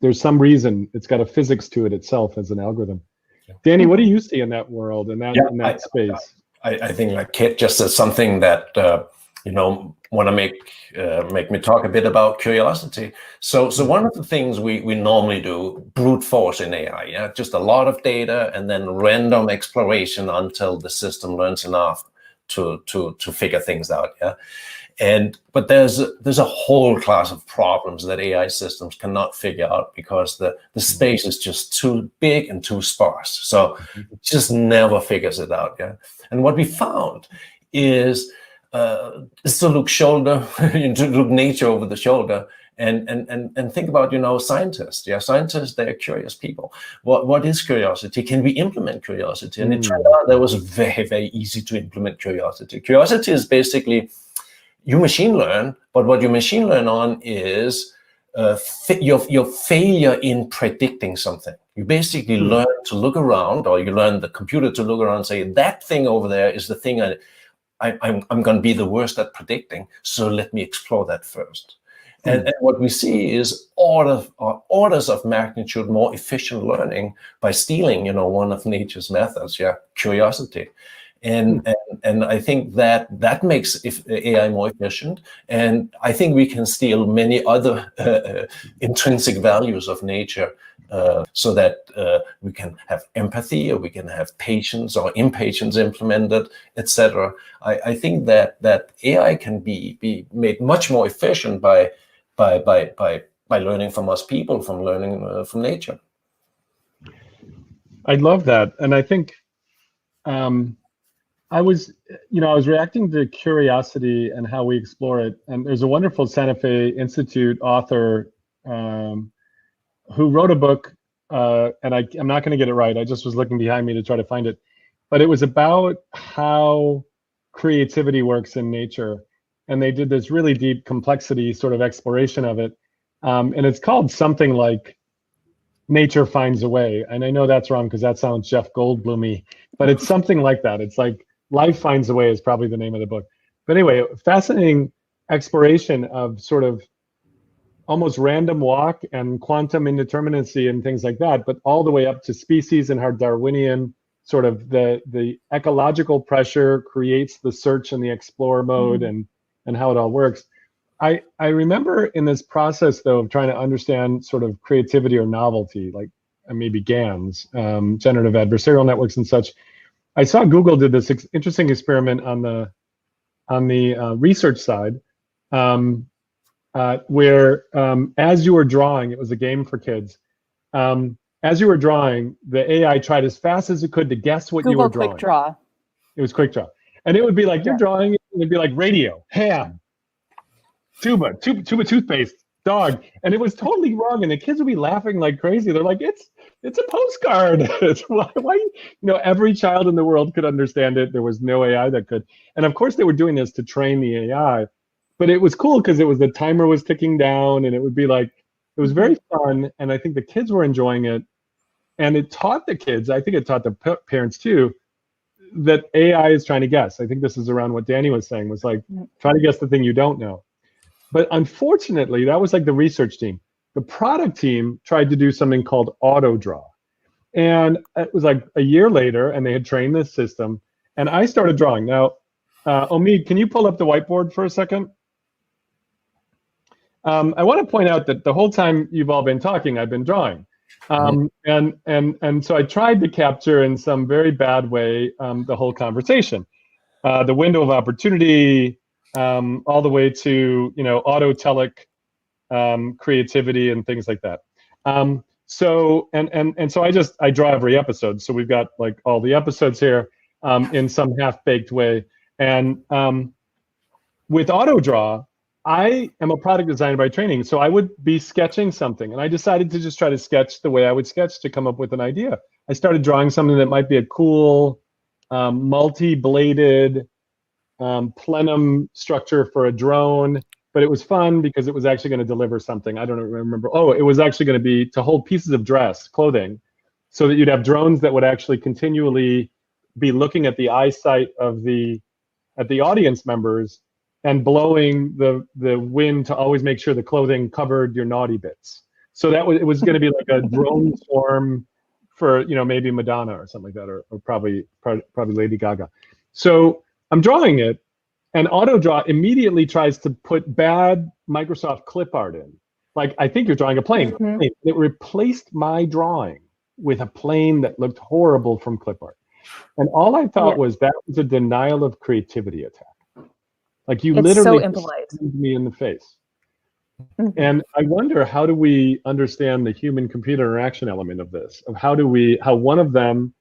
Speaker 2: there's some reason it's got a physics to it itself as an algorithm. Danny, what do you see in that world, in that space?
Speaker 3: I think like Kit just said something that, want to make me talk a bit about curiosity. So one of the things we normally do, brute force in AI, just a lot of data and then random exploration until the system learns enough to figure things out. But there's a whole class of problems that AI systems cannot figure out because the space is just too big and too sparse. So it just never figures it out. And what we found is to look to look nature over the shoulder and think about, scientists. Scientists, they're curious people. What is curiosity? Can we implement curiosity? And it turned out that was very, very easy to implement curiosity. Curiosity is basically, you machine learn, but what you machine learn on is your failure in predicting something. You basically learn to look around, or you learn the computer to look around and say, that thing over there is the thing I'm going to be the worst at predicting, so let me explore that first. And what we see is orders of magnitude more efficient learning by stealing, one of nature's methods, curiosity. And I think that makes AI more efficient. And I think we can steal many other intrinsic values of nature so that we can have empathy, or we can have patience or impatience implemented, etc. I think that AI can be made much more efficient by learning from us people, from learning from nature.
Speaker 2: I love that, and I think I was reacting to curiosity and how we explore it. And there's a wonderful Santa Fe Institute author who wrote a book, and I'm not going to get it right. I just was looking behind me to try to find it. But it was about how creativity works in nature. And they did this really deep complexity sort of exploration of it. And it's called something like Nature Finds a Way. And I know that's wrong because that sounds Jeff Goldblum-y, but it's something like that. It's like Life Finds a Way is probably the name of the book. But anyway, fascinating exploration of sort of almost random walk and quantum indeterminacy and things like that, but all the way up to species and how Darwinian sort of the ecological pressure creates the search and the explore mode and how it all works. I remember in this process, though, of trying to understand sort of creativity or novelty, like maybe GANs, generative adversarial networks and such, I saw Google did this interesting experiment on the research side, where as you were drawing, it was a game for kids. As you were drawing, the AI tried as fast as it could to guess what you were drawing.
Speaker 5: Quick Draw.
Speaker 2: It was Quick Draw, and it would be like you're drawing, and it'd be like radio, ham, tuba toothpaste, dog, and it was totally wrong, and the kids would be laughing like crazy. They're like, it's a postcard. It's why every child in the world could understand it. There was no AI that could. And of course they were doing this to train the AI, but it was cool because the timer was ticking down, and it would be like, it was very fun, and I think the kids were enjoying it, and it taught the kids, I think it taught the parents too, that AI is trying to guess. I think this is around what Danny was saying, was like, try to guess the thing you don't know. But unfortunately, that was like the research team. The product team tried to do something called auto draw. And it was like a year later, and they had trained this system, and I started drawing. Now, Omid, can you pull up the whiteboard for a second? I want to point out that the whole time you've all been talking, I've been drawing. And so I tried to capture in some very bad way the whole conversation. The window of opportunity, all the way to autotelic creativity and things like that. So I draw every episode. So we've got like all the episodes here in some half-baked way. And with auto draw, I am a product designer by training, so I would be sketching something, and I decided to just try to sketch the way I would sketch to come up with an idea. I started drawing something that might be a cool multi-bladed plenum structure for a drone, but it was fun because it was actually going to deliver something. I don't remember. Oh, it was actually going to be to hold pieces of clothing, so that you'd have drones that would actually continually be looking at the eyesight of the audience members and blowing the wind to always make sure the clothing covered your naughty bits. So it was going to be like a drone swarm for maybe Madonna or something like that, or probably Lady Gaga. So I'm drawing it, and AutoDraw immediately tries to put bad Microsoft clip art in. Like, I think you're drawing a plane. Mm-hmm. It replaced my drawing with a plane that looked horrible from clip art. And all I thought was that was a denial of creativity attack. Like, you literally stabbed me in the face. Mm-hmm. And I wonder, how do we understand the human-computer interaction element of this? Of how one of them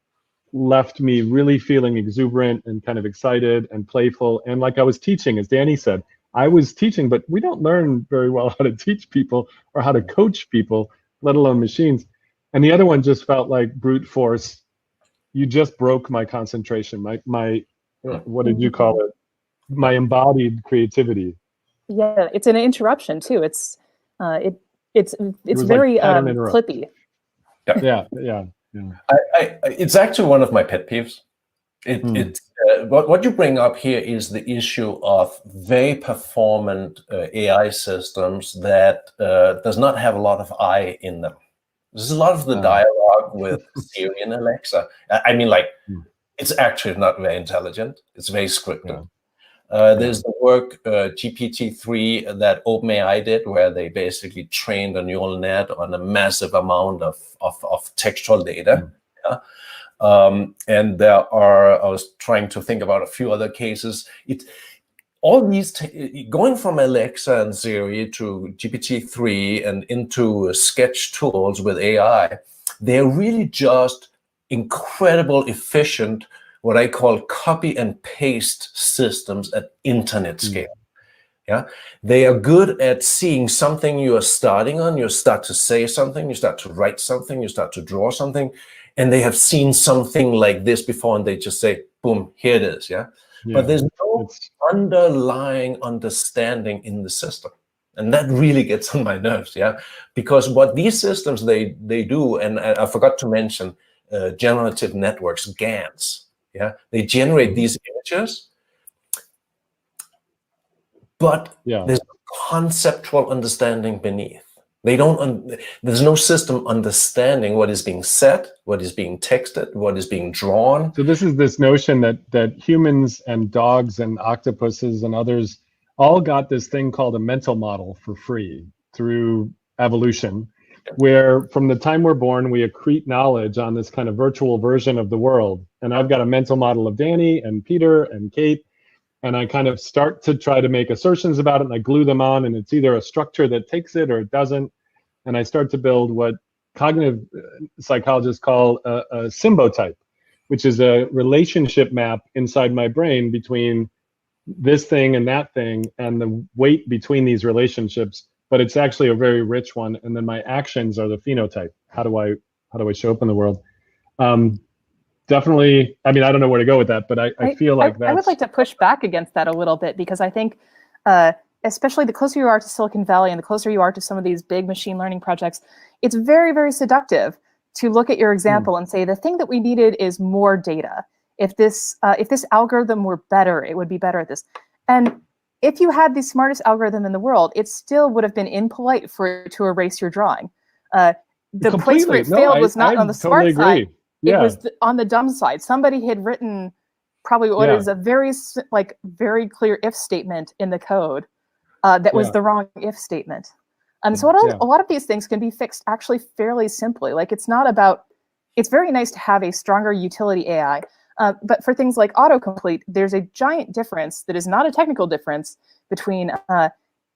Speaker 2: left me really feeling exuberant and kind of excited and playful. And like I was teaching, as Danny said, I was teaching, but we don't learn very well how to teach people or how to coach people, let alone machines. And the other one just felt like brute force. You just broke my concentration, my what did you call it? My embodied creativity.
Speaker 5: Yeah, it's an interruption too. It's very clippy.
Speaker 2: Yeah.
Speaker 3: It's actually one of my pet peeves. What you bring up here is the issue of very performant AI systems that does not have a lot of I in them. There's a lot of the dialogue with Siri and Alexa. I mean, like, it's actually not very intelligent. It's very scripted. There's the work GPT-3 that OpenAI did, where they basically trained a neural net on a massive amount of textual data. And there are, I was trying to think about a few other cases. All these, going from Alexa and Siri to GPT-3 and into sketch tools with AI, they're really just incredible efficient, what I call copy and paste systems at internet scale. Yeah, they are good at seeing something you are starting on. You start to say something, you start to write something, you start to draw something, and they have seen something like this before, and they just say, boom, here it is. Yeah, but there's no underlying understanding in the system. And that really gets on my nerves, because what these systems, they do, and I forgot to mention generative networks, GANs. They generate these images, but there's no conceptual understanding beneath. They don't. There's no system understanding what is being said, what is being texted, what is being drawn.
Speaker 2: So this is this notion that humans and dogs and octopuses and others all got this thing called a mental model for free through evolution, where from the time we're born, we accrete knowledge on this kind of virtual version of the world. And I've got a mental model of Danny and Peter and Kate, and I kind of start to try to make assertions about it, and I glue them on, and it's either a structure that takes it or it doesn't. And I start to build what cognitive psychologists call a symbotype, which is a relationship map inside my brain between this thing and that thing, and the weight between these relationships but it's actually a very rich one. And then my actions are the phenotype. How do I show up in the world? Definitely. I mean, I don't know where to go with that, but I feel like that's.
Speaker 5: I would like to push back against that a little bit, because I think, especially the closer you are to Silicon Valley and the closer you are to some of these big machine learning projects, it's very, very seductive to look at your example and say, the thing that we needed is more data. If this algorithm were better, it would be better at this. And if you had the smartest algorithm in the world, it still would have been impolite for it to erase your drawing. The place where it failed was not on the smart side.
Speaker 2: Yeah.
Speaker 5: It was on the dumb side. Somebody had written probably what is a very clear if statement in the code that was the wrong if statement. So a lot of these things can be fixed actually fairly simply. Like, it's very nice to have a stronger utility AI, but for things like autocomplete, there's a giant difference that is not a technical difference between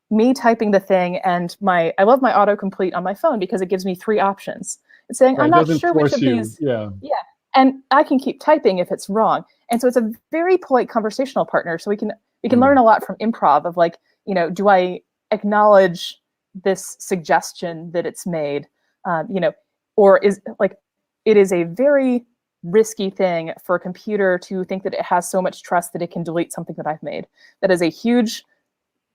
Speaker 5: me typing the thing and I love my autocomplete on my phone because it gives me 3 options. It's saying, I'm not sure which of these. Yeah. And I can keep typing if it's wrong. And so it's a very polite conversational partner. So we can learn a lot from improv of, like, do I acknowledge this suggestion that it's made, or is, like, it is a very risky thing for a computer to think that it has so much trust that it can delete something that I've made.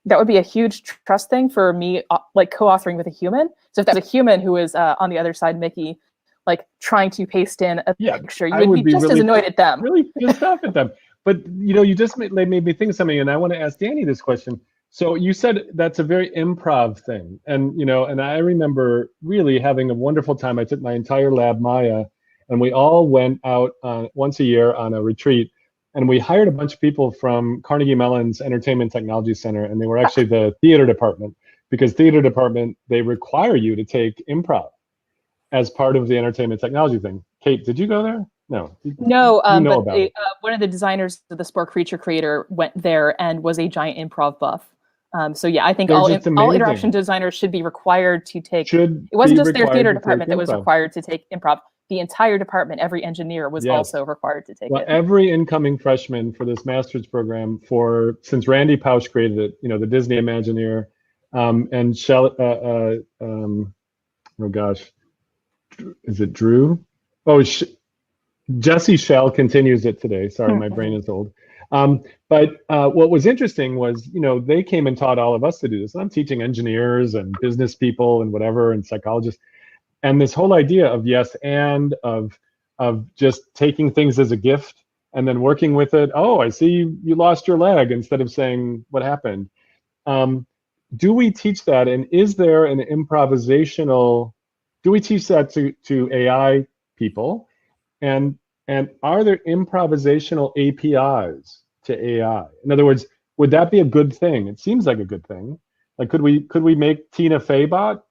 Speaker 5: That would be a huge trust thing for me, like co-authoring with a human. So if that's a human who is on the other side, Mickey, like trying to paste in a picture, you would be just really, as annoyed at them.
Speaker 2: Really pissed off at them. But you just made me think of something, and I want to ask Danny this question. So you said that's a very improv thing, and and I remember really having a wonderful time. I took my entire lab, Maya, and we all went out once a year on a retreat. And we hired a bunch of people from Carnegie Mellon's Entertainment Technology Center, and they were actually the theater department, because theater department, they require you to take improv as part of the entertainment technology thing. Kate, did you go there? No.
Speaker 5: No, but one of the designers of the Spore Creature Creator went there and was a giant improv buff. So yeah, I think all interaction designers should be required to take. It wasn't just their theater department that was required to take improv. The entire department, every engineer was also required to take it.
Speaker 2: Every incoming freshman for this master's program, since Randy Pausch created it, the Disney Imagineer, and Shell, oh gosh, is it Drew? Oh, Jesse Shell continues it today. Sorry, my brain is old. But what was interesting was, they came and taught all of us to do this. And I'm teaching engineers and business people and whatever, and psychologists. And this whole idea of yes and of just taking things as a gift and then working with it. Oh, I see you lost your leg, instead of saying what happened. Do we teach that? And is there an improvisational? Do we teach that to AI people? And are there improvisational APIs to AI? In other words, would that be a good thing? It seems like a good thing. Like, could we make Tina Fey bot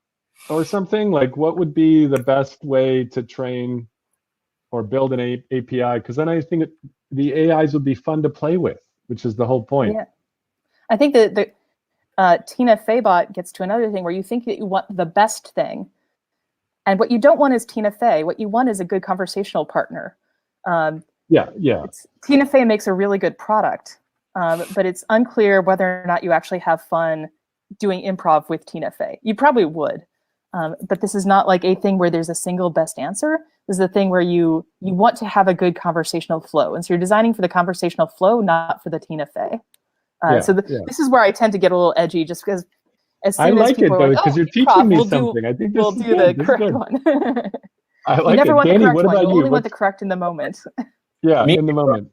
Speaker 2: or something? Like, what would be the best way to train or build an API? Because then I think the AIs would be fun to play with, which is the whole point.
Speaker 5: Yeah, I think that the Tina Fey bot gets to another thing where you think that you want the best thing, and what you don't want is Tina Fey. What you want is a good conversational partner. Tina Fey makes a really good product, but it's unclear whether or not you actually have fun doing improv with Tina Fey. You probably would. But this is not like a thing where there's a single best answer. This is a thing where you want to have a good conversational flow. And so you're designing for the conversational flow, not for the Tina Fey. This is where I tend to get a little edgy, just because as soon as people are like,
Speaker 2: because you're teaching me something. I think
Speaker 5: we'll do the correct one.
Speaker 2: I like
Speaker 5: you never want
Speaker 2: Danny,
Speaker 5: the correct one. You only
Speaker 2: you?
Speaker 5: want the correct in the moment.
Speaker 2: In the moment.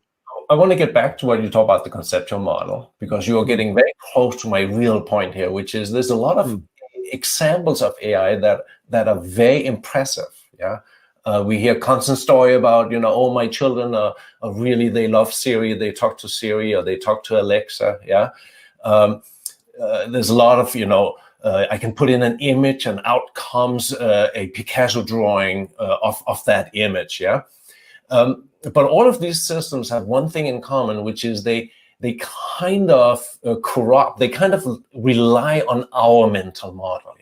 Speaker 3: I want to get back to what you talk about the conceptual model, because you are getting very close to my real point here, which is there's a lot of examples of AI that are very impressive. We hear constant story about, my children are really, they love Siri, they talk to Siri, or they talk to Alexa. There's a lot of, I can put in an image and out comes a Picasso drawing of that image. But all of these systems have one thing in common, which is they kind of corrupt, they kind of rely on our mental model.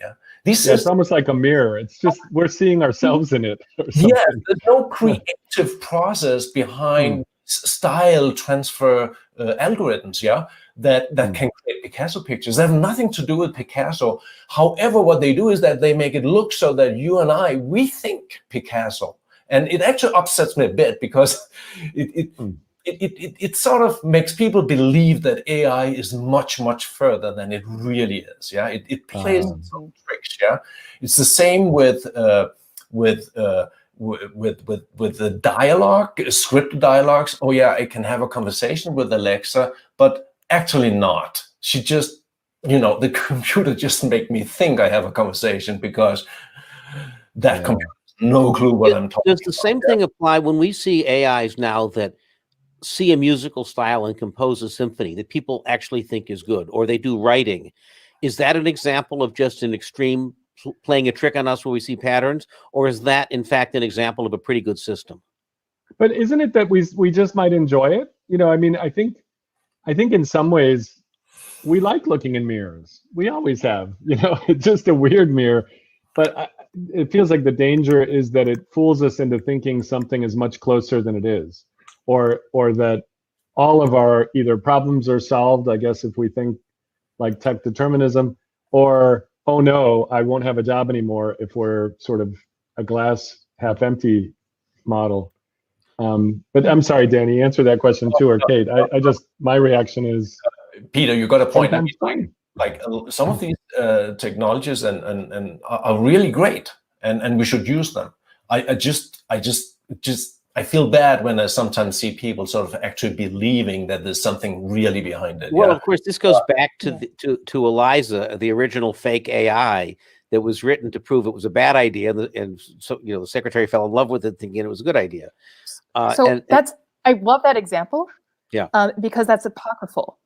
Speaker 2: It's almost like a mirror. It's just we're seeing ourselves in it.
Speaker 3: There's no creative process behind style transfer algorithms, yeah, that can create Picasso pictures. They have nothing to do with Picasso. However, what they do is that they make it look so that you and I, we think Picasso. And it actually upsets me a bit because it sort of makes people believe that AI is much, much further than it really is. Yeah, it plays some tricks. Yeah, it's the same with the dialogue, scripted dialogues. Oh yeah, I can have a conversation with Alexa, but actually not. She just, the computer just make me think I have a conversation because that computer has no clue what I'm talking about.
Speaker 1: Does the same thing apply when we see AIs now that see a musical style and compose a symphony that people actually think is good, or they do writing? Is that an example of just an extreme playing a trick on us where we see patterns, or is that in fact an example of a pretty good system?
Speaker 2: But isn't it that we just might enjoy it? I mean, I think in some ways we like looking in mirrors. We always have. It's just a weird mirror, but it feels like the danger is that it fools us into thinking something is much closer than it is, or that all of our either problems are solved, I guess, if we think like tech determinism, or oh no, I won't have a job anymore if we're sort of a glass half empty model. But I'm sorry, Danny, answer that question too, or Kate. I just, my reaction is,
Speaker 3: Peter, you got a point.
Speaker 2: Fine.
Speaker 3: Like some of these technologies and are really great, and we should use them. I feel bad when I sometimes see people sort of actually believing that there's something really behind it.
Speaker 1: Well, of course, this goes back to Eliza, the original fake AI that was written to prove it was a bad idea, and so the secretary fell in love with it, thinking it was a good idea.
Speaker 5: I love that example.
Speaker 1: Yeah,
Speaker 5: because that's apocryphal,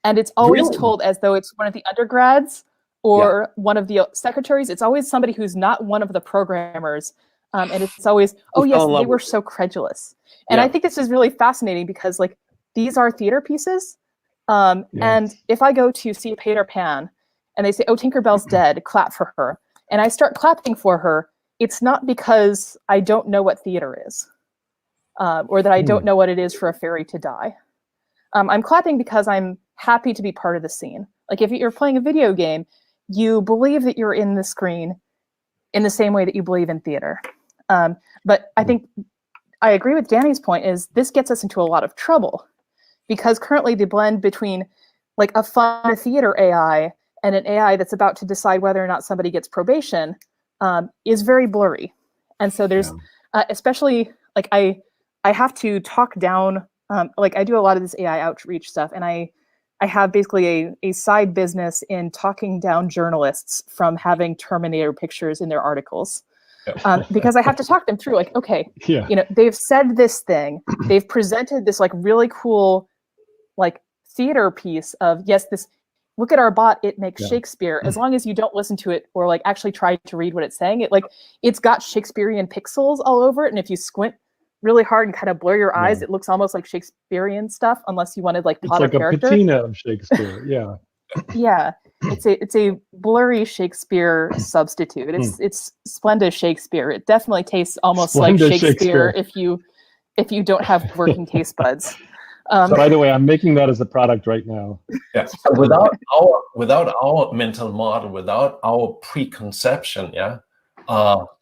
Speaker 5: and it's always told as though it's one of the undergrads or one of the secretaries. It's always somebody who's not one of the programmers. And it's always, oh yes, they were so credulous. And I think this is really fascinating because like these are theater pieces. And if I go to see Peter Pan and they say, oh, Tinkerbell's dead, clap for her. And I start clapping for her, it's not because I don't know what theater is or that I don't know what it is for a fairy to die. I'm clapping because I'm happy to be part of the scene. Like if you're playing a video game, you believe that you're in the screen in the same way that you believe in theater. But I think I agree with Danny's point is this gets us into a lot of trouble because currently the blend between like a fun theater AI and an AI that's about to decide whether or not somebody gets probation is very blurry. And so there's especially like I have to talk down, like I do a lot of this AI outreach stuff, and I have basically a side business in talking down journalists from having Terminator pictures in their articles. Because I have to talk them through like, okay, they've said this thing, they've presented this like really cool like theater piece of, yes, this, look at our bot, it makes Shakespeare. As long as you don't listen to it or like actually try to read what it's saying, it's got Shakespearean pixels all over it. And if you squint really hard and kind of blur your eyes, it looks almost like Shakespearean stuff, unless you wanted like plot
Speaker 2: it's like
Speaker 5: a character.
Speaker 2: A patina of Shakespeare,
Speaker 5: Yeah, it's a blurry Shakespeare substitute. It's Splenda Shakespeare. It definitely tastes almost like Shakespeare if you don't have working taste buds.
Speaker 2: So by the way, I'm making that as a product right now.
Speaker 3: Yeah. So without our mental model, without our preconception,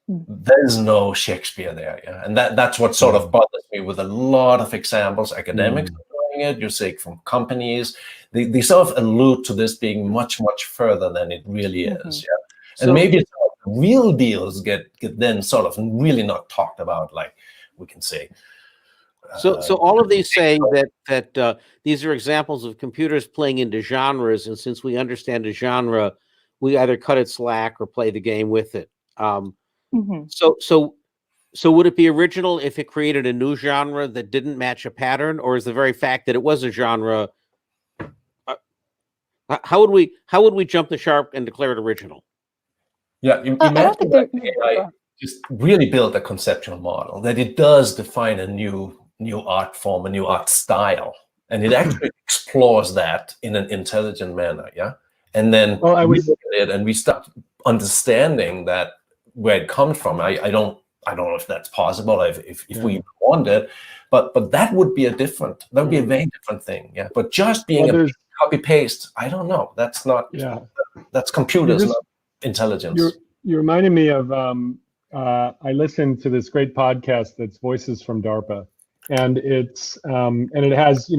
Speaker 3: there's no Shakespeare there. Yeah, and that's what sort of bothers me with a lot of examples. Academics are doing it. You see from companies. They sort of allude to this being much, much further than it really is. Yeah. And so, maybe real deals get then sort of really not talked about, like we can say.
Speaker 1: So all of these saying that these are examples of computers playing into genres, and since we understand a genre, we either cut it slack or play the game with it. So would it be original if it created a new genre that didn't match a pattern, or is the very fact that it was a genre? How would we jump the shark and declare it original?
Speaker 3: Yeah, imagine that AI just really build a conceptual model that it does define a new art form, a new art style, and it actually explores that in an intelligent manner. Yeah, and then we look at it and we start understanding that where it comes from. I don't know if that's possible if we want it, But that would be a very different thing. Yeah. But just being a copy paste, I don't know. That's not.
Speaker 2: Yeah.
Speaker 3: That's computers, not intelligence.
Speaker 2: You're reminding me of. I listened to this great podcast that's Voices from DARPA, and it has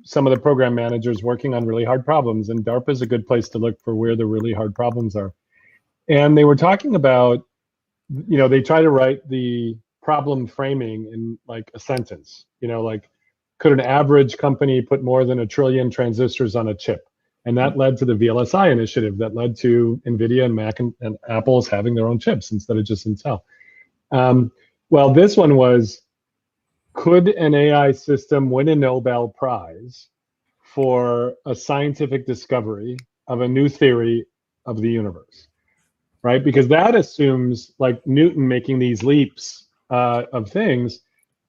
Speaker 2: some of the program managers working on really hard problems, and DARPA is a good place to look for where the really hard problems are. And they were talking about, they try to write the problem framing in like a sentence, like, could an average company put more than 1 trillion transistors on a chip? And that led to the VLSI initiative that led to NVIDIA and Mac and Apple's having their own chips instead of just Intel. Well, this one was, could an AI system win a Nobel Prize for a scientific discovery of a new theory of the universe, right? Because that assumes like Newton making these leaps of things.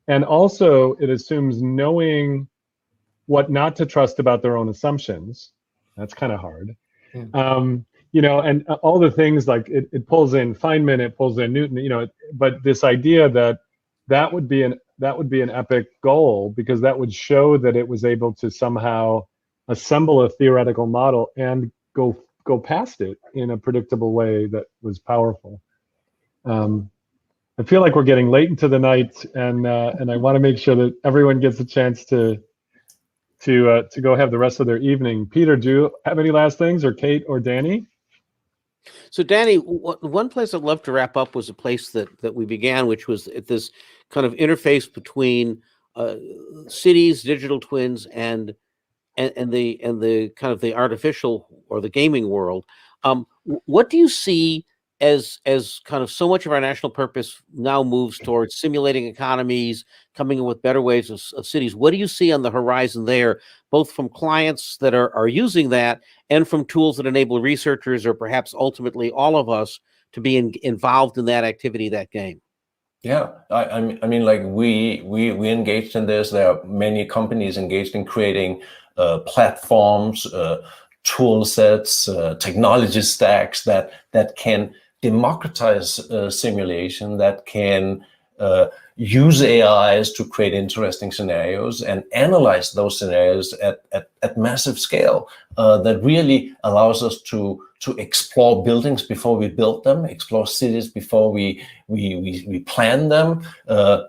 Speaker 2: And also it assumes knowing what not to trust about their own assumptions. That's kind of hard. And all the things like it pulls in Feynman, it pulls in Newton, but this idea that would be an epic goal, because that would show that it was able to somehow assemble a theoretical model and go past it in a predictable way that was powerful. I feel like we're getting late into the night, and I want to make sure that everyone gets a chance to go have the rest of their evening. Peter, do you have any last things, or Kate or Danny?
Speaker 1: So Danny, one place I'd love to wrap up was a place that we began, which was at this kind of interface between cities, digital twins, and the kind of the artificial or the gaming world. What do you see as kind of so much of our national purpose now moves towards simulating economies, coming up with better ways of cities? What do you see on the horizon there, both from clients that are using that and from tools that enable researchers, or perhaps ultimately all of us, to be involved in that activity, that game?
Speaker 3: Yeah, I mean, like we engaged in this. There are many companies engaged in creating platforms, tool sets, technology stacks that can democratize simulation, that can use AIs to create interesting scenarios and analyze those scenarios at massive scale. That really allows us to explore buildings before we build them, explore cities before we plan them,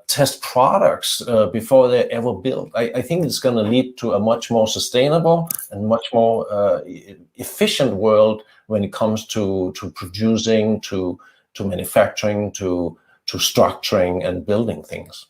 Speaker 3: test products before they're ever built. I think it's going to lead to a much more sustainable and much more efficient world when it comes to producing, to manufacturing, to structuring and building things.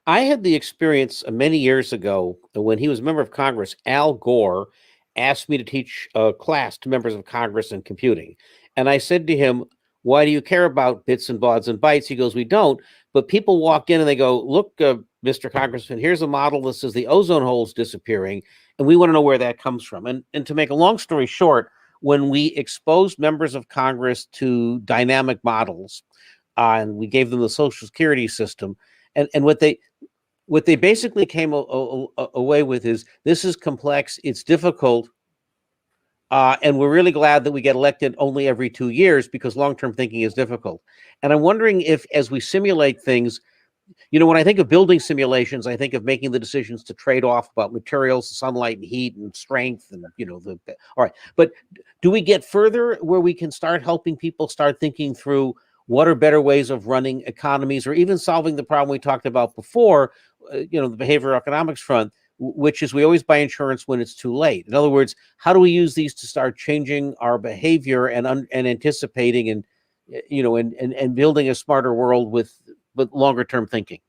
Speaker 1: I had the experience many years ago when he was a member of Congress. Al Gore asked me to teach a class to members of Congress in computing. And I said to him, why do you care about bits and bauds and bytes? He goes, we don't. But people walk in and they go, look, Mr. Congressman, here's a model that says the ozone hole's disappearing, and we want to know where that comes from. And to make a long story short, when we exposed members of Congress to dynamic models, and we gave them the Social Security system, and what they basically came away with is, this is complex, it's difficult, and we're really glad that we get elected only every 2 years, because long-term thinking is difficult. And I'm wondering if, as we simulate things, when I think of building simulations, I think of making the decisions to trade off about materials, sunlight and heat and strength, and all right. But do we get further where we can start helping people start thinking through what are better ways of running economies, or even solving the problem we talked about before, the behavioral economics front, which is we always buy insurance when it's too late. In other words, how do we use these to start changing our behavior and anticipating and building a smarter world with longer term thinking?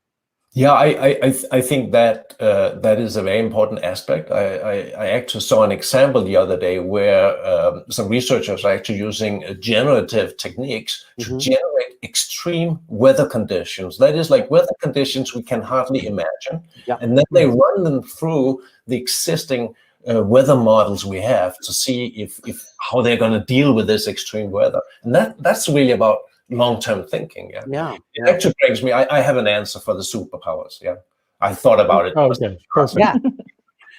Speaker 3: Yeah, I think that that is a very important aspect. I actually saw an example the other day where some researchers are actually using generative techniques to generate extreme weather conditions. That is, like weather conditions we can hardly imagine. Yeah. And then they run them through the existing weather models we have to see if how they're going to deal with this extreme weather. And that's really about long-term thinking. Yeah. It actually brings me, I have an answer for the superpowers. Yeah. I thought about it.
Speaker 2: Oh, okay. Perfect.
Speaker 5: Yeah.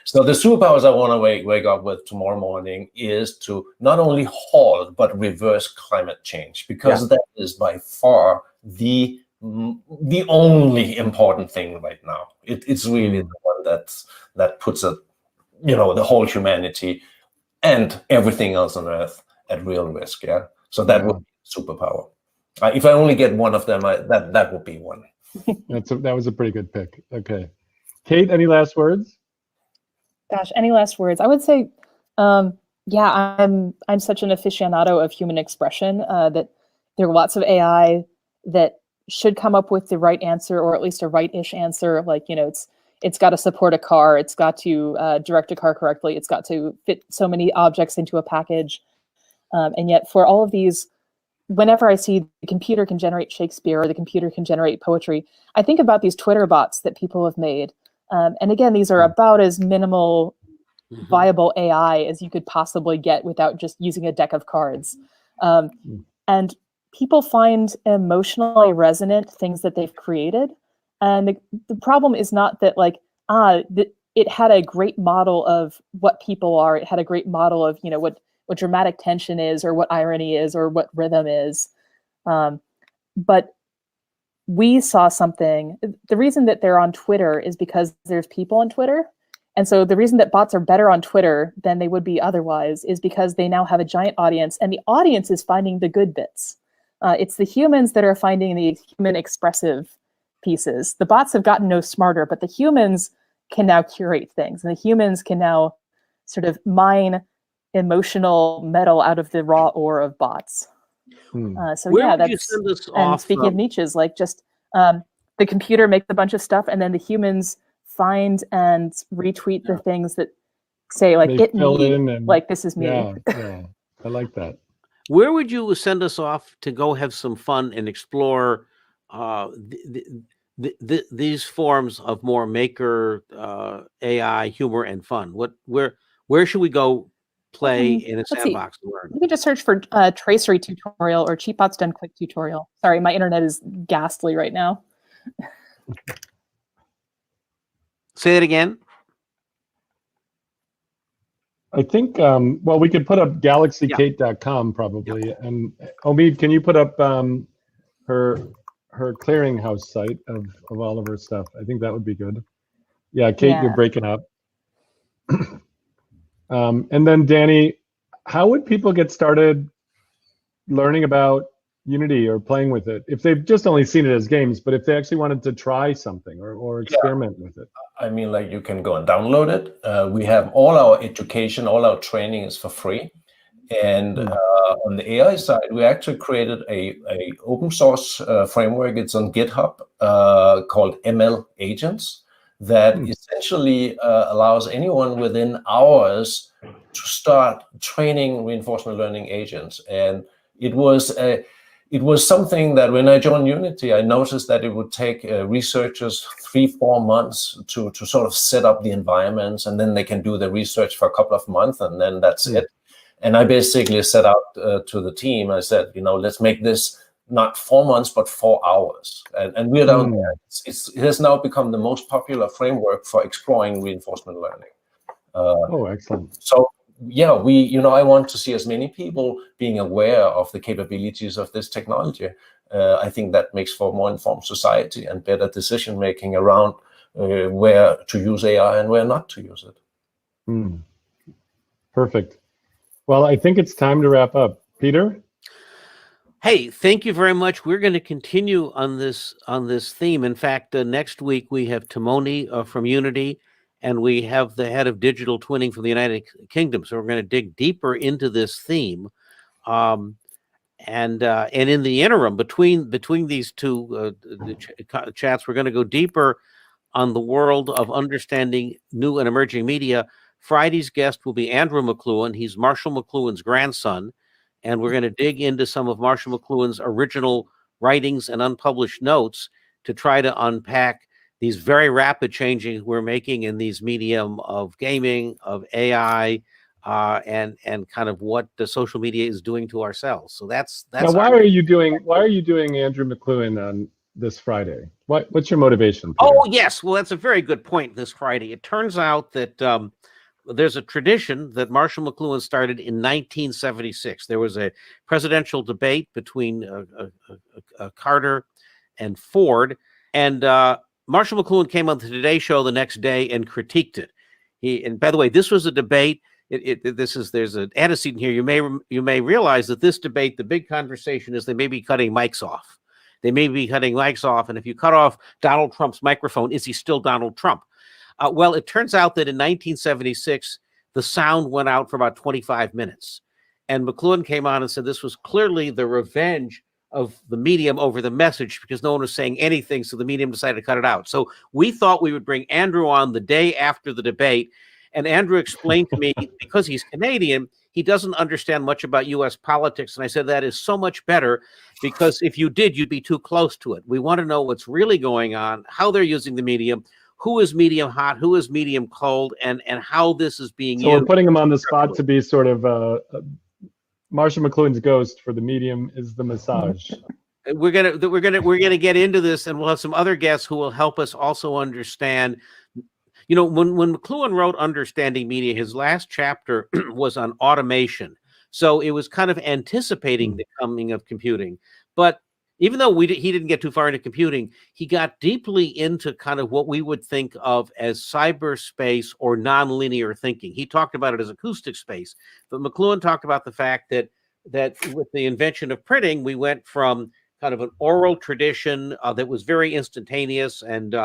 Speaker 3: So the superpowers I want to wake up with tomorrow morning is to not only halt, but reverse climate change, because that is by far the the only important thing right now. It's really the one that puts the whole humanity and everything else on Earth at real risk. Yeah. So that would be superpower. If I only get one of them, that would be one.
Speaker 2: That was a pretty good pick. Okay, Kate, any last words?
Speaker 5: Gosh, any last words? I would say, yeah, I'm such an aficionado of human expression that there are lots of AI that should come up with the right answer, or at least a right-ish answer. Like, it's got to support a car, it's got to direct a car correctly, it's got to fit so many objects into a package. And yet for all of these, whenever I see the computer can generate Shakespeare or the computer can generate poetry, I think about these Twitter bots that people have made. And again, these are about as minimal viable AI as you could possibly get without just using a deck of cards. And people find emotionally resonant things that they've created. And the problem is not that it had a great model of what people are. It had a great model of, what dramatic tension is, or what irony is, or what rhythm is. But we saw something. The reason that they're on Twitter is because there's people on Twitter. And so the reason that bots are better on Twitter than they would be otherwise is because they now have a giant audience, and the audience is finding the good bits. It's the humans that are finding the human expressive pieces. The bots have gotten no smarter, but the humans can now curate things, and the humans can now sort of mine emotional metal out of the raw ore of bots. So
Speaker 1: Where
Speaker 5: yeah,
Speaker 1: would you
Speaker 5: that's,
Speaker 1: send us
Speaker 5: and
Speaker 1: off,
Speaker 5: speaking of niches, like just the computer makes a bunch of stuff, and then the humans find and retweet the things that say like,
Speaker 2: They
Speaker 5: it
Speaker 2: fill
Speaker 5: me,
Speaker 2: in and
Speaker 5: like this is me.
Speaker 2: Yeah, I like that.
Speaker 1: where would you send us off to go have some fun and explore these forms of more maker AI humor and fun? Where should we go play in a
Speaker 5: Let's see.
Speaker 1: sandbox to learn?
Speaker 5: You can just search for tracery tutorial or cheapbots done quick tutorial. Sorry, my internet is ghastly right now.
Speaker 1: Say that again.
Speaker 2: I think, well, we could put up galaxykate.com probably. And Omid, can you put up her clearinghouse site of all of her stuff? I think that would be good. Yeah, Kate, you're breaking up. And then Danny, how would people get started learning about Unity or playing with it if they've just only seen it as games, but if they actually wanted to try something or experiment with it?
Speaker 3: I mean, like, you can go and download it. We have all our education, all our training is for free. And on the AI side, we actually created a open source framework. It's on GitHub called ML Agents that essentially allows anyone within hours to start training reinforcement learning agents. And it was something that when I joined Unity, I noticed that it would take researchers 3-4 months to sort of set up the environments, and then they can do the research for a couple of months, and then that's it. And I basically set out to the team. I said, let's make this not 4 months, but 4 hours. And we're down there. It has now become the most popular framework for exploring reinforcement learning.
Speaker 2: Oh, excellent.
Speaker 3: So yeah, I want to see as many people being aware of the capabilities of this technology. I think that makes for more informed society and better decision making around where to use AI and where not to use it.
Speaker 2: Perfect. Well, I think it's time to wrap up. Peter?
Speaker 1: Hey, thank you very much. We're going to continue on this theme. In fact, next week we have Timoni from Unity, and we have the head of digital twinning from the United Kingdom. So we're going to dig deeper into this theme. And in the interim, between these two chats, we're going to go deeper on the world of understanding new and emerging media. Friday's guest will be Andrew McLuhan. He's Marshall McLuhan's grandson. And we're going to dig into some of Marshall McLuhan's original writings and unpublished notes to try to unpack these very rapid changes we're making in these medium of gaming, of AI, and kind of what the social media is doing to ourselves. So that's
Speaker 2: now, why are you doing Andrew McLuhan on this Friday? What's your motivation, Peter?
Speaker 1: Oh, yes. Well, that's a very good point this Friday. It turns out that there's a tradition that Marshall McLuhan started in 1976. There was a presidential debate between Carter and Ford. And Marshall McLuhan came on the Today Show the next day and critiqued it. And by the way, this was a debate. There's an antecedent here. You may realize that this debate, the big conversation is they may be cutting mics off. They may be cutting mics off. And if you cut off Donald Trump's microphone, is he still Donald Trump? Well, it turns out that in 1976, the sound went out for about 25 minutes. And McLuhan came on and said this was clearly the revenge of the medium over the message because no one was saying anything. So the medium decided to cut it out. So we thought we would bring Andrew on the day after the debate. And Andrew explained to me, because he's Canadian, he doesn't understand much about U.S. politics. And I said, that is so much better because if you did, you'd be too close to it. We want to know what's really going on, how they're using the medium, who is medium hot, who is medium cold, and how this is being used.
Speaker 2: So we're putting him on the spot to be sort of Marshall McLuhan's ghost for the medium is the massage.
Speaker 1: We're gonna get into this, and we'll have some other guests who will help us also understand. You know, when McLuhan wrote Understanding Media, his last chapter was on automation. So it was kind of anticipating the coming of computing. But even though he didn't get too far into computing, he got deeply into kind of what we would think of as cyberspace or nonlinear thinking. He talked about it as acoustic space. But McLuhan talked about the fact that with the invention of printing, we went from kind of an oral tradition that was very instantaneous and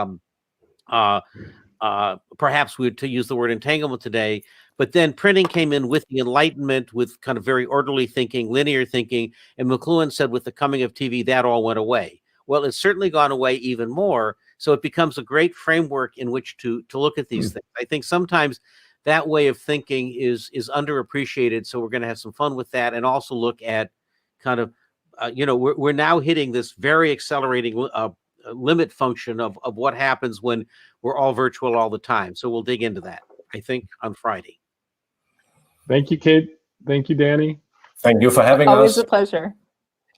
Speaker 1: perhaps we would to use the word entanglement today, but then printing came in with the Enlightenment, with kind of very orderly thinking, linear thinking, and McLuhan said with the coming of TV, that all went away. Well, it's certainly gone away even more, so it becomes a great framework in which to look at these things. I think sometimes that way of thinking is underappreciated, so we're going to have some fun with that and also look at kind of, we're now hitting this very accelerating limit function of what happens when we're all virtual all the time. So we'll dig into that, I think, on Friday.
Speaker 2: Thank you, Kate. Thank you, Danny.
Speaker 3: Thank you for having us.
Speaker 5: Always a pleasure.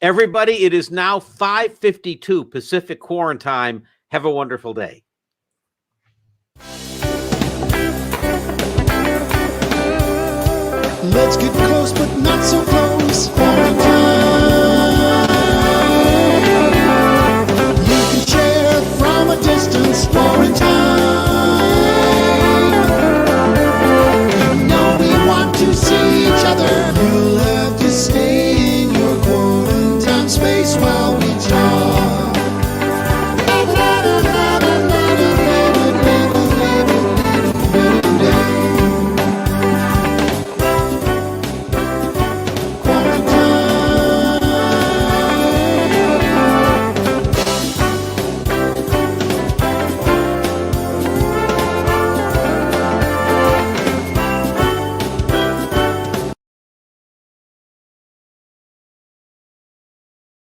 Speaker 1: Everybody, it is now 5:52 Pacific Quarantine. Have a wonderful day.
Speaker 6: Let's get close, but